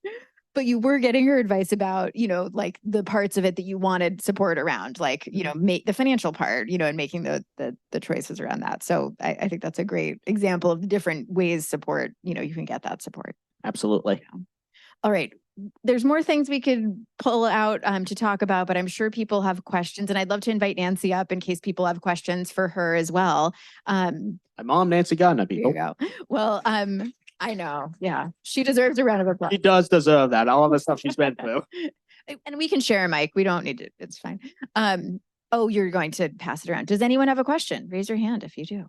But you were getting her advice about, you know, like the parts of it that you wanted support around, like, you know, make the financial part, you know, and making the choices around that. So I think that's a great example of the different ways support, you know, you can get that support.
Absolutely.
All right. There's more things we could pull out to talk about, but I'm sure people have questions, and I'd love to invite Nancy up in case people have questions for her as well.
My mom, Nancy Gardner,
There
people.
you go. Well, I know. Yeah. She deserves a round of applause.
She does deserve that. All the stuff she's been through.
And we can share a mic. We don't need to. It's fine. Oh, you're going to pass it around. Does anyone have a question? Raise your hand if you do.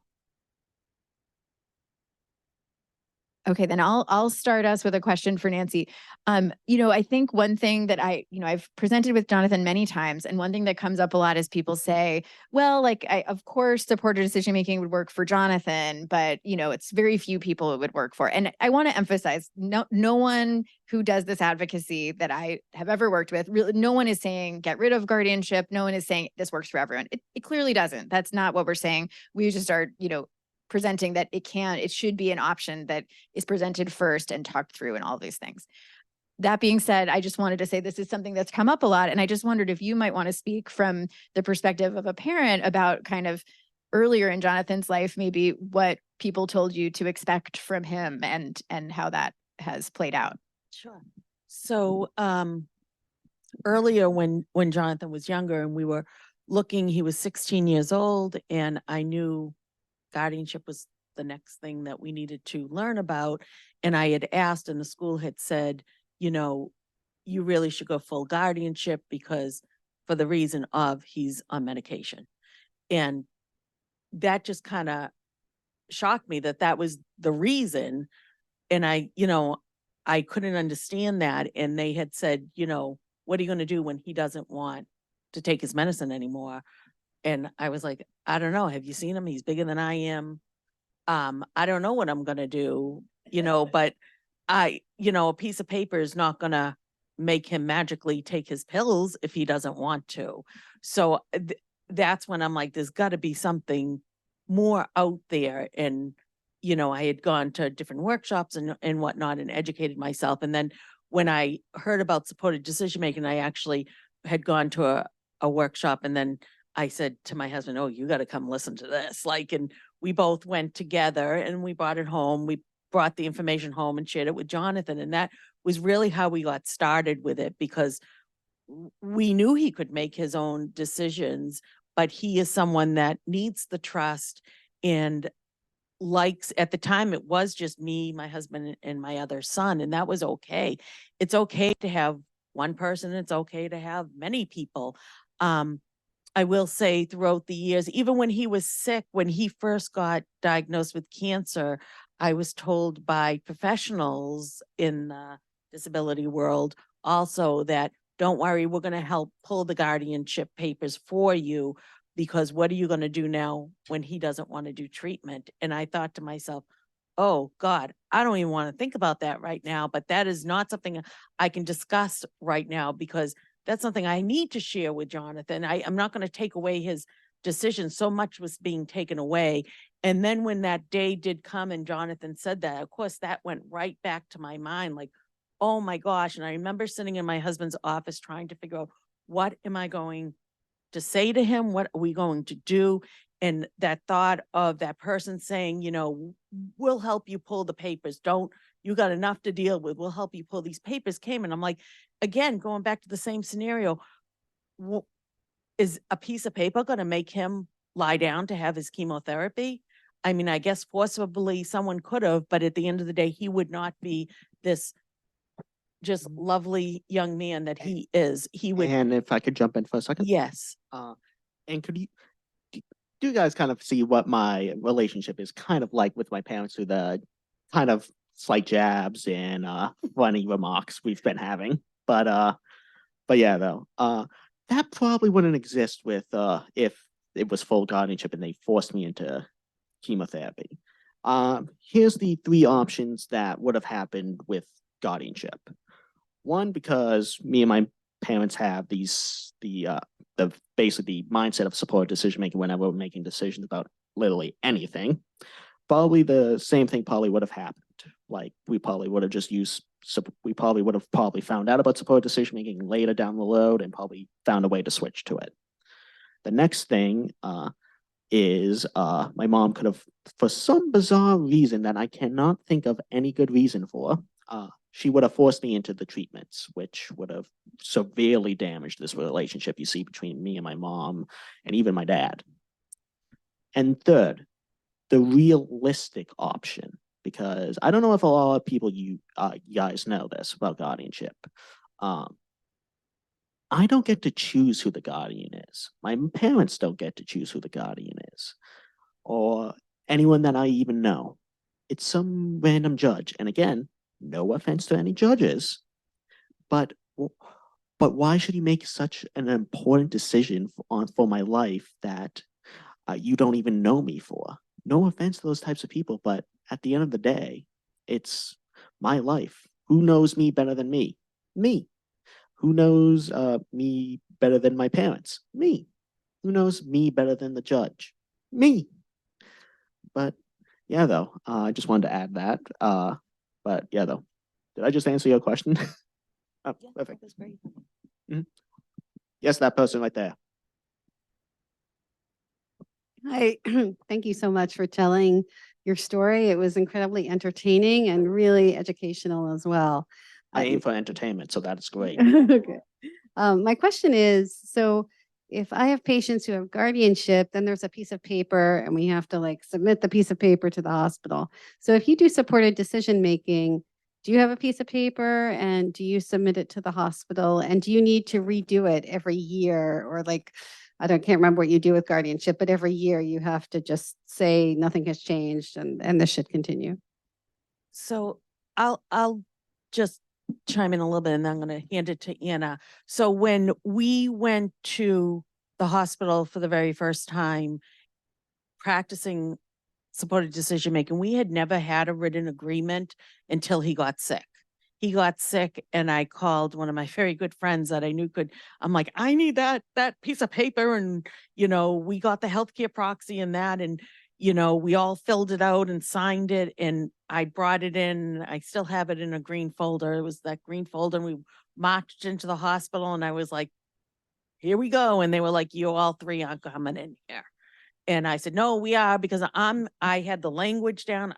Okay, then I'll start us with a question for Nancy. You know, I think one thing that I've presented with Jonathan many times, and one thing that comes up a lot is people say, well, like, of course, supported decision-making would work for Jonathan, but, you know, it's very few people it would work for. And I want to emphasize, no one who does this advocacy that I have ever worked with, really, no one is saying, get rid of guardianship. No one is saying this works for everyone. It clearly doesn't. That's not what we're saying. We just are, you know, presenting that it should be an option that is presented first and talked through and all these things. That being said, I just wanted to say this is something that's come up a lot. And I just wondered if you might want to speak from the perspective of a parent about kind of earlier in Jonathan's life, maybe what people told you to expect from him and how that has played out.
Sure. So earlier when Jonathan was younger and we were looking, he was 16 years old, and I knew guardianship was the next thing that we needed to learn about. And I had asked, and the school had said, you know, you really should go full guardianship because for the reason of he's on medication. And that just kind of shocked me that was the reason. And I couldn't understand that. And they had said, you know, what are you going to do when he doesn't want to take his medicine anymore? And I was like, I don't know. Have you seen him? He's bigger than I am. I don't know what I'm going to do, you know, but a piece of paper is not going to make him magically take his pills if he doesn't want to. So that's when I'm like, there's got to be something more out there. And, you know, I had gone to different workshops and whatnot and educated myself. And then when I heard about supported decision-making, I actually had gone to a workshop, and then I said to my husband, oh, you got to come listen to this. And we both went together and we brought it home. We brought the information home and shared it with Jonathan. And that was really how we got started with it, because we knew he could make his own decisions, but he is someone that needs the trust and likes, at the time, it was just me, my husband, and my other son. And that was okay. It's okay to have one person. It's okay to have many people. I will say throughout the years, even when he was sick, when he first got diagnosed with cancer, I was told by professionals in the disability world also that, don't worry, we're going to help pull the guardianship papers for you, because what are you going to do now when he doesn't want to do treatment? And I thought to myself, oh God, I don't even want to think about that right now, but that is not something I can discuss right now, because that's something I need to share with Jonathan. I'm not going to take away his decision. So much was being taken away. And then when that day did come and Jonathan said that, of course, that went right back to my mind, like, oh my gosh. And I remember sitting in my husband's office trying to figure out, what am I going to say to him? What are we going to do? And that thought of that person saying, you know, we'll help you pull the papers. You got enough to deal with. We'll help you pull these papers came. And I'm like, again, going back to the same scenario, is a piece of paper going to make him lie down to have his chemotherapy? I mean, I guess forcibly someone could have, but at the end of the day, he would not be this just lovely young man that he is. He would.
And if I could jump in for a second.
Yes.
And do you guys kind of see what my relationship is kind of like with my parents through the kind of slight jabs and funny remarks we've been having? But yeah, though, that probably wouldn't exist with if it was full guardianship and they forced me into chemotherapy. Here's the three options that would have happened with guardianship. One, because me and my parents have the basically mindset of supported decision making whenever we're making decisions about literally anything. Probably the same thing probably would have happened. Like we probably would have just used, we probably would have found out about supported decision making later down the road and probably found a way to switch to it. The next thing is my mom could have, for some bizarre reason that I cannot think of any good reason for, she would have forced me into the treatments, which would have severely damaged this relationship you see between me and my mom and even my dad. And third, the realistic option, because I don't know if a lot of people you guys know this about guardianship. I don't get to choose who the guardian is. My parents don't get to choose who the guardian is, or anyone that I even know. It's some random judge. And again, no offense to any judges, but why should he make such an important decision for my life that you don't even know me for? No offense to those types of people, but at the end of the day, it's my life. Who knows me better than me? Me. Who knows me better than my parents? Me. Who knows me better than the judge? Me. But yeah, though, I just wanted to add that. But yeah, though, did I just answer your question? Oh,
Yeah,
perfect.
that was great.
Yes, that person right there.
Hi, thank you so much for telling your story. It was incredibly entertaining and really educational as well.
I aim for entertainment, so that's great.
Okay. My question is, so if I have patients who have guardianship, then there's a piece of paper and we have to like submit the piece of paper to the hospital. So if you do supported decision making, do you have a piece of paper and do you submit it to the hospital? And do you need to redo it every year? Or like, can't remember what you do with guardianship, but every year you have to just say nothing has changed and this should continue.
So I'll just chime in a little bit and then I'm going to hand it to Anna. So when we went to the hospital for the very first time practicing supported decision making, we had never had a written agreement until he got sick. He got sick and I called one of my very good friends that I knew I'm like, I need that piece of paper. And, we got the healthcare proxy and that, and, we all filled it out and signed it. And I brought it in. I still have it in a green folder. It was that green folder. And we marched into the hospital and I was like, here we go. And they were like, you all three aren't coming in here. And I said, no, we are, because I had the language down.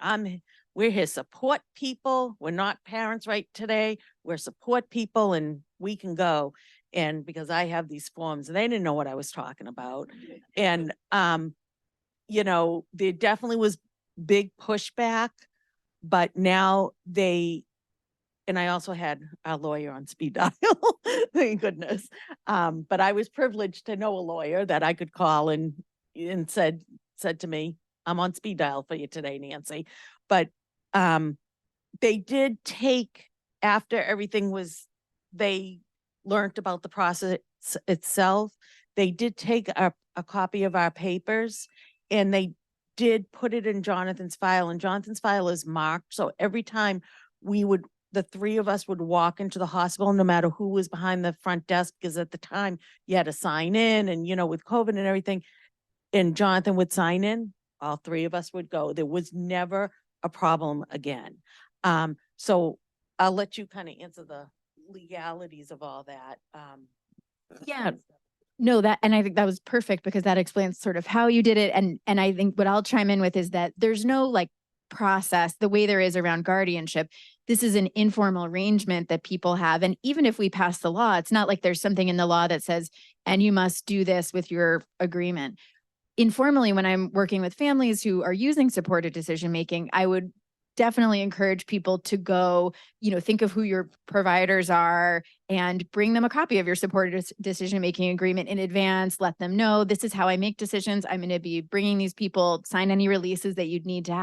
We're his support people. We're not parents right today. We're support people and we can go. And because I have these forms and they didn't know what I was talking about. And, there definitely was big pushback, but now and I also had a lawyer on speed dial, thank goodness. But I was privileged to know a lawyer that I could call and said to me, I'm on speed dial for you today, Nancy. But they did take, after everything they learned about the process itself, they did take a copy of our papers and they did put it in Jonathan's file, and Jonathan's file is marked. So every time the three of us would walk into the hospital, no matter who was behind the front desk, because at the time you had to sign in and, with COVID and everything, and Jonathan would sign in, all three of us would go. There was never a problem again. So I'll let you kind of answer the legalities of all that.
Yeah. No, and I think that was perfect because that explains sort of how you did it. And I think what I'll chime in with is that there's no like process the way there is around guardianship. This is an informal arrangement that people have. And even if we pass the law, it's not like there's something in the law that says, and you must do this with your agreement. Informally, when I'm working with families who are using supported decision making, I would definitely encourage people to go, think of who your providers are and bring them a copy of your supported decision making agreement in advance. Let them know, this is how I make decisions. I'm going to be bringing these people, sign any releases that you'd need to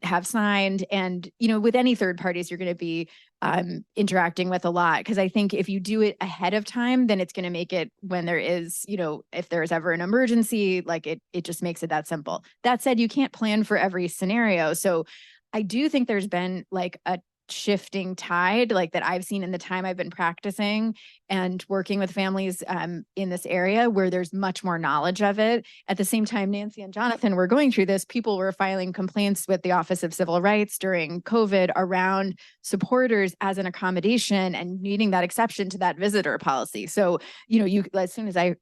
have signed. And, with any third parties, you're going to be interacting with a lot. Because I think if you do it ahead of time, then it's going to make it when there is, if there's ever an emergency, like it just makes it that simple. That said, you can't plan for every scenario. So I do think there's been like a shifting tide like that I've seen in the time I've been practicing and working with families in this area where there's much more knowledge of it. At the same time, Nancy and Jonathan were going through this. People were filing complaints with the Office of Civil Rights during COVID around supporters as an accommodation and needing that exception to that visitor policy. So, as soon as I,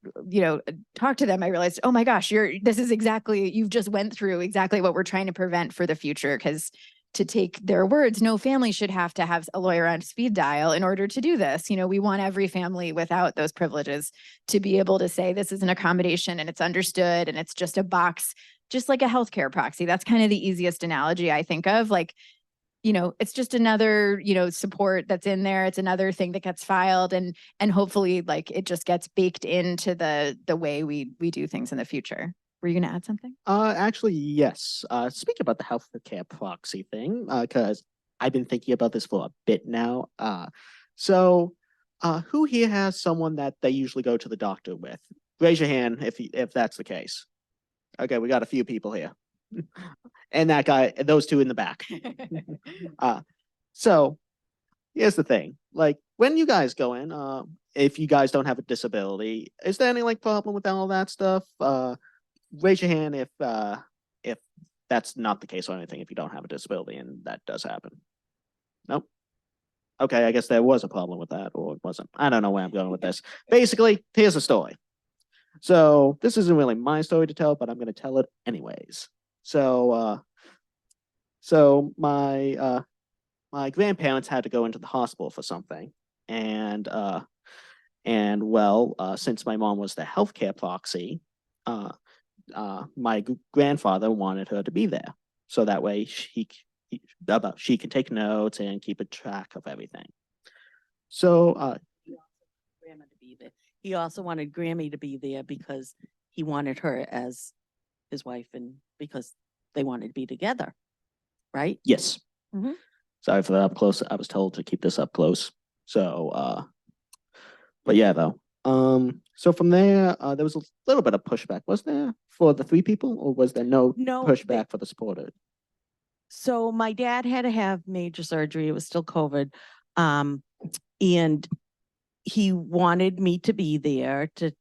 talked to them, I realized, oh my gosh, you've just went through exactly what we're trying to prevent for the future. Because to take their words, no family should have to have a lawyer on speed dial in order to do this. We want every family without those privileges to be able to say this is an accommodation and it's understood and it's just a box, just like a healthcare proxy. That's kind of the easiest analogy I think of. Like, it's just another, support that's in there. It's another thing that gets filed and hopefully like it just gets baked into the way we do things in the future. Were you going to add something?
Actually, yes. Speaking about the healthcare proxy thing, because I've been thinking about this for a bit now. So who here has someone that they usually go to the doctor with? Raise your hand if that's the case. Okay, we got a few people here. And that guy, those two in the back. So here's the thing. Like when you guys go in, if you guys don't have a disability, is there any like problem with all that stuff? Raise your hand if that's not the case or anything, if you don't have a disability and that does happen. Nope. Okay, I guess there was a problem with that, or it wasn't. I don't know where I'm going with this. Basically, here's the story. So this isn't really my story to tell, but I'm going to tell it anyways. So my grandparents had to go into the hospital for something, and since my mom was the healthcare proxy, my grandfather wanted her to be there, so that way she can take notes and keep a track of everything. So
Grandma to be there. He also wanted Grammy to be there because he wanted her as his wife and because they wanted to be together, right?
yes.
Mhm.
Sorry for that up close. I was told to keep this up close. So but yeah, though. So from there, there was a little bit of pushback, was there, for the 3 people, or was there no pushback for the supported?
So my dad had to have major surgery. It was still COVID. And he wanted me to be there to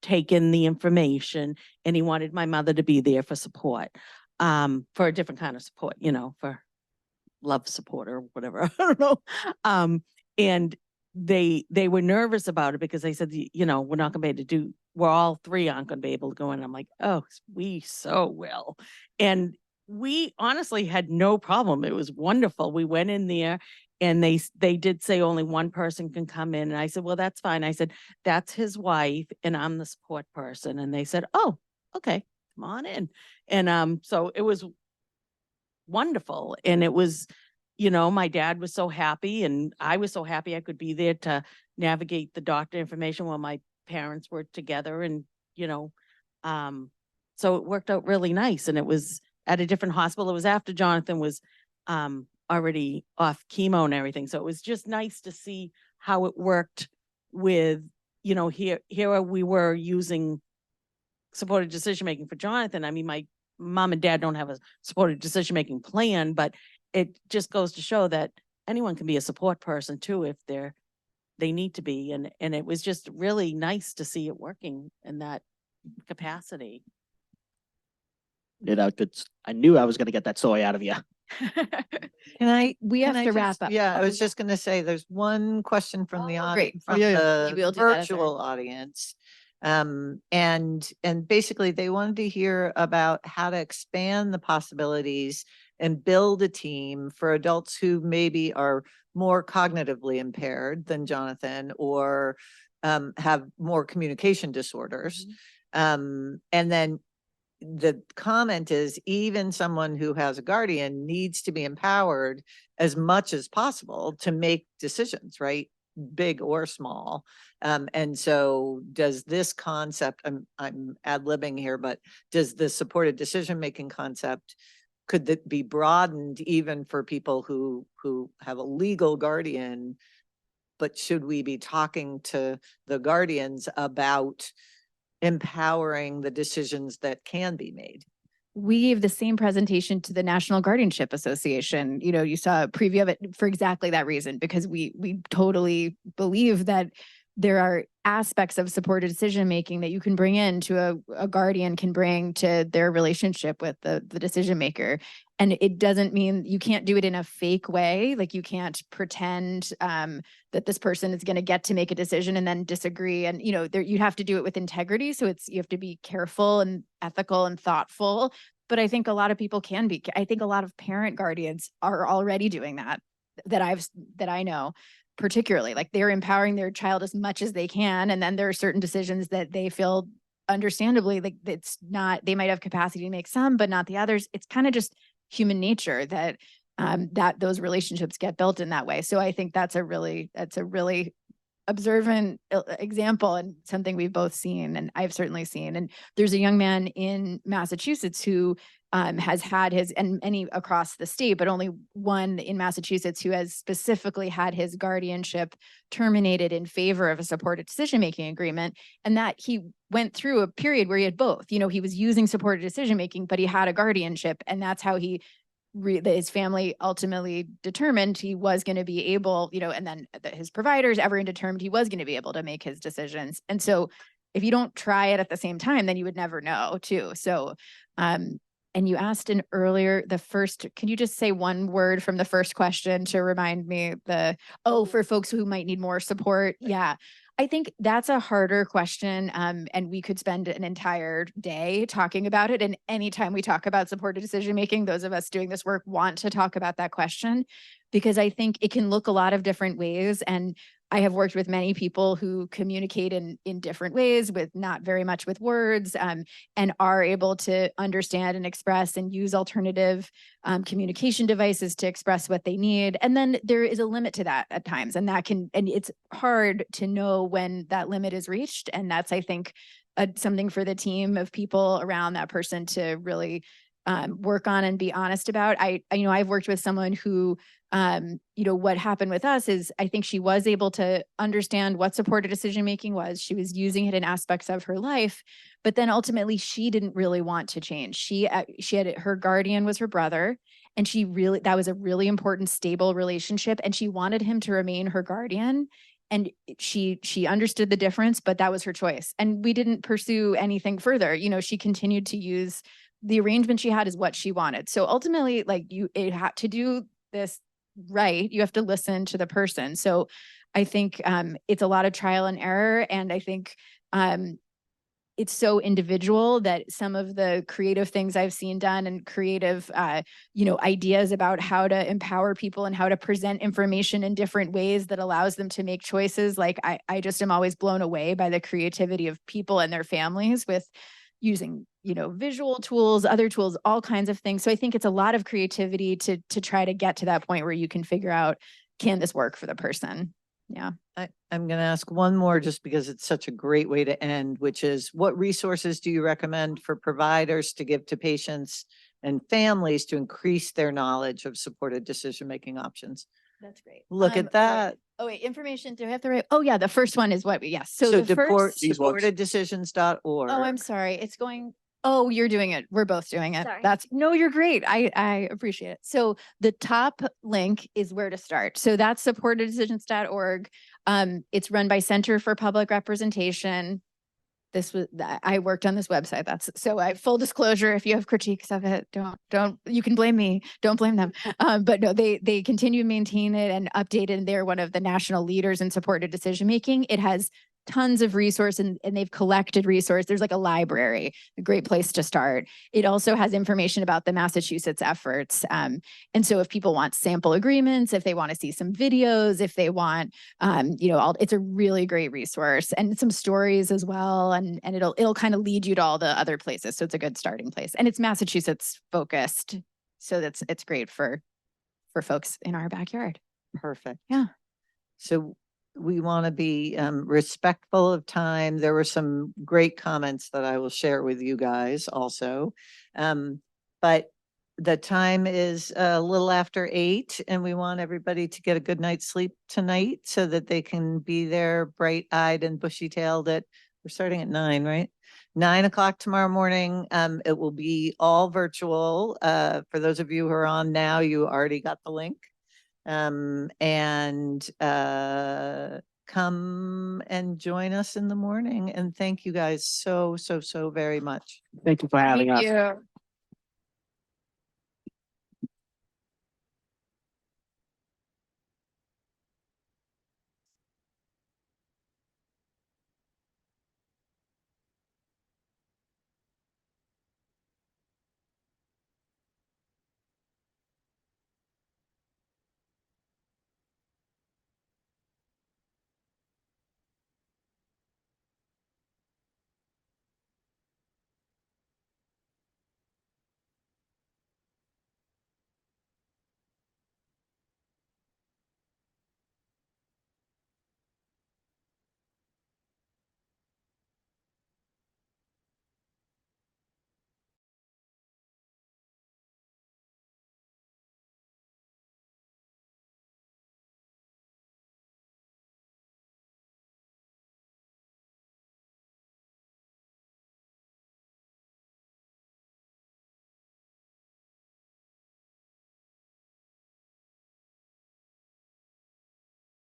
take in the information, and he wanted my mother to be there for support, for a different kind of support, for love support or whatever. I don't know. And they were nervous about it because they said, we're not gonna be able to do, we're all 3 aren't gonna be able to go in. I'm like, oh, we so will. And we honestly had no problem. It was wonderful. We went in there and they did say only one person can come in. And I said, well, that's fine. I said, that's his wife and I'm the support person. And they said, oh, okay, come on in. And so it was wonderful. And it was, my dad was so happy and I was so happy I could be there to navigate the doctor information while my parents were together. And, so it worked out really nice. And it was at a different hospital. It was after Jonathan was already off chemo and everything. So it was just nice to see how it worked with, here we were using supported decision-making for Jonathan. I mean, my mom and dad don't have a supported decision-making plan, but it just goes to show that anyone can be a support person too if they need to be. And it was just really nice to see it working in that capacity.
I knew I was going to get that story out of you.
We have to wrap up.
Yeah, I was just going to say, there's one question from the
Great.
audience, from
Maybe we'll
the
do that as
virtual audience. And basically they wanted to hear about how to expand the possibilities and build a team for adults who maybe are more cognitively impaired than Jonathan, or have more communication disorders. And then the comment is, even someone who has a guardian needs to be empowered as much as possible to make decisions, right? Big or small. And so does this concept, I'm ad-libbing here, but does the supported decision-making concept could that be broadened even for people who have a legal guardian? But should we be talking to the guardians about empowering the decisions that can be made?
We gave the same presentation to the National Guardianship Association. You know, you saw a preview of it for exactly that reason, because we totally believe that there are aspects of supported decision making that you can bring into a guardian can bring to their relationship with the decision maker. And it doesn't mean you can't do it in a fake way. Like, you can't pretend that this person is going to get to make a decision and then disagree. And, you know, you have to do it with integrity. So you have to be careful and ethical and thoughtful. But I think a lot of people can be. I think a lot of parent guardians are already doing that I know. Particularly, like, they're empowering their child as much as they can. And then there are certain decisions that they feel, understandably, like, it's not, they might have capacity to make some, but not the others. It's kind of just human nature that that those relationships get built in that way. So I think that's a really observant example, and something we've both seen, and I've certainly seen. And there's a young man in Massachusetts who has had his, and many across the state, but only one in Massachusetts, who has specifically had his guardianship terminated in favor of a supported decision-making agreement. And that he went through a period where he had both. You know, he was using supported decision-making, but he had a guardianship, and that's how his family ultimately determined he was going to be able, you know, and then his providers, everyone determined he was going to be able to make his decisions. And so if you don't try it at the same time, then you would never know too. So, and you asked could you just say one word from the first question to remind me for folks who might need more support? Yeah. I think that's a harder question. And we could spend an entire day talking about it. And anytime we talk about supported decision-making, those of us doing this work want to talk about that question, because I think it can look a lot of different ways. And I have worked with many people who communicate in different ways, with not very much with words, and are able to understand and express and use alternative communication devices to express what they need. And then there is a limit to that at times, and it's hard to know when that limit is reached. And that's, I think, something for the team of people around that person to really work on and be honest about. I've worked with someone who, what happened with us is, I think she was able to understand what supported decision-making was. She was using it in aspects of her life, but then ultimately she didn't really want to change. She had, her guardian was her brother, and that was a really important, stable relationship. And she wanted him to remain her guardian. And she understood the difference, but that was her choice. And we didn't pursue anything further. You know, she continued to use the arrangement she had is what she wanted. So ultimately, like, it had to do this right. You have to listen to the person. So I think it's a lot of trial and error. And I think it's so individual that some of the creative things I've seen done, and creative, ideas about how to empower people and how to present information in different ways that allows them to make choices. Like, I just am always blown away by the creativity of people and their families with using, visual tools, other tools, all kinds of things. So I think it's a lot of creativity to try to get to that point where you can figure out, can this work for the person? Yeah.
I'm going to ask one more, just because it's such a great way to end, which is, what resources do you recommend for providers to give to patients and families to increase their knowledge of supported decision-making options?
That's great.
Look at that.
Wait, information. Do I have the right? Oh yeah. The first one is yes. So the
support,
first,
supporteddecisions.org.
Oh, I'm sorry. It's going. Oh, you're doing it. We're both doing it.
Sorry.
No, you're great. I appreciate it. So the top link is where to start. So that's supporteddecisions.org. It's run by Center for Public Representation. I worked on this website. Full disclosure, if you have critiques of it, don't, you can blame me. Don't blame them. But no, they continue to maintain it and update it. And they're one of the national leaders in supported decision-making. It has tons of resources, and they've collected resources. There's like a library, a great place to start. It also has information about the Massachusetts efforts. And so if people want sample agreements, if they want to see some videos, if they want, it's a really great resource, and some stories as well. And it'll kind of lead you to all the other places. So it's a good starting place, and it's Massachusetts focused. So it's great for folks in our backyard.
Perfect.
Yeah.
So we want to be respectful of time. There were some great comments that I will share with you guys also. But The time is a little after 8, and we want everybody to get a good night's sleep tonight so that they can be there bright-eyed and bushy-tailed we're starting at 9, right? 9 o'clock tomorrow morning. It will be all virtual. For those of you who are on now, you already got the link. Come and join us in the morning. And thank you guys so very much.
Thank you for having us.
Thank you.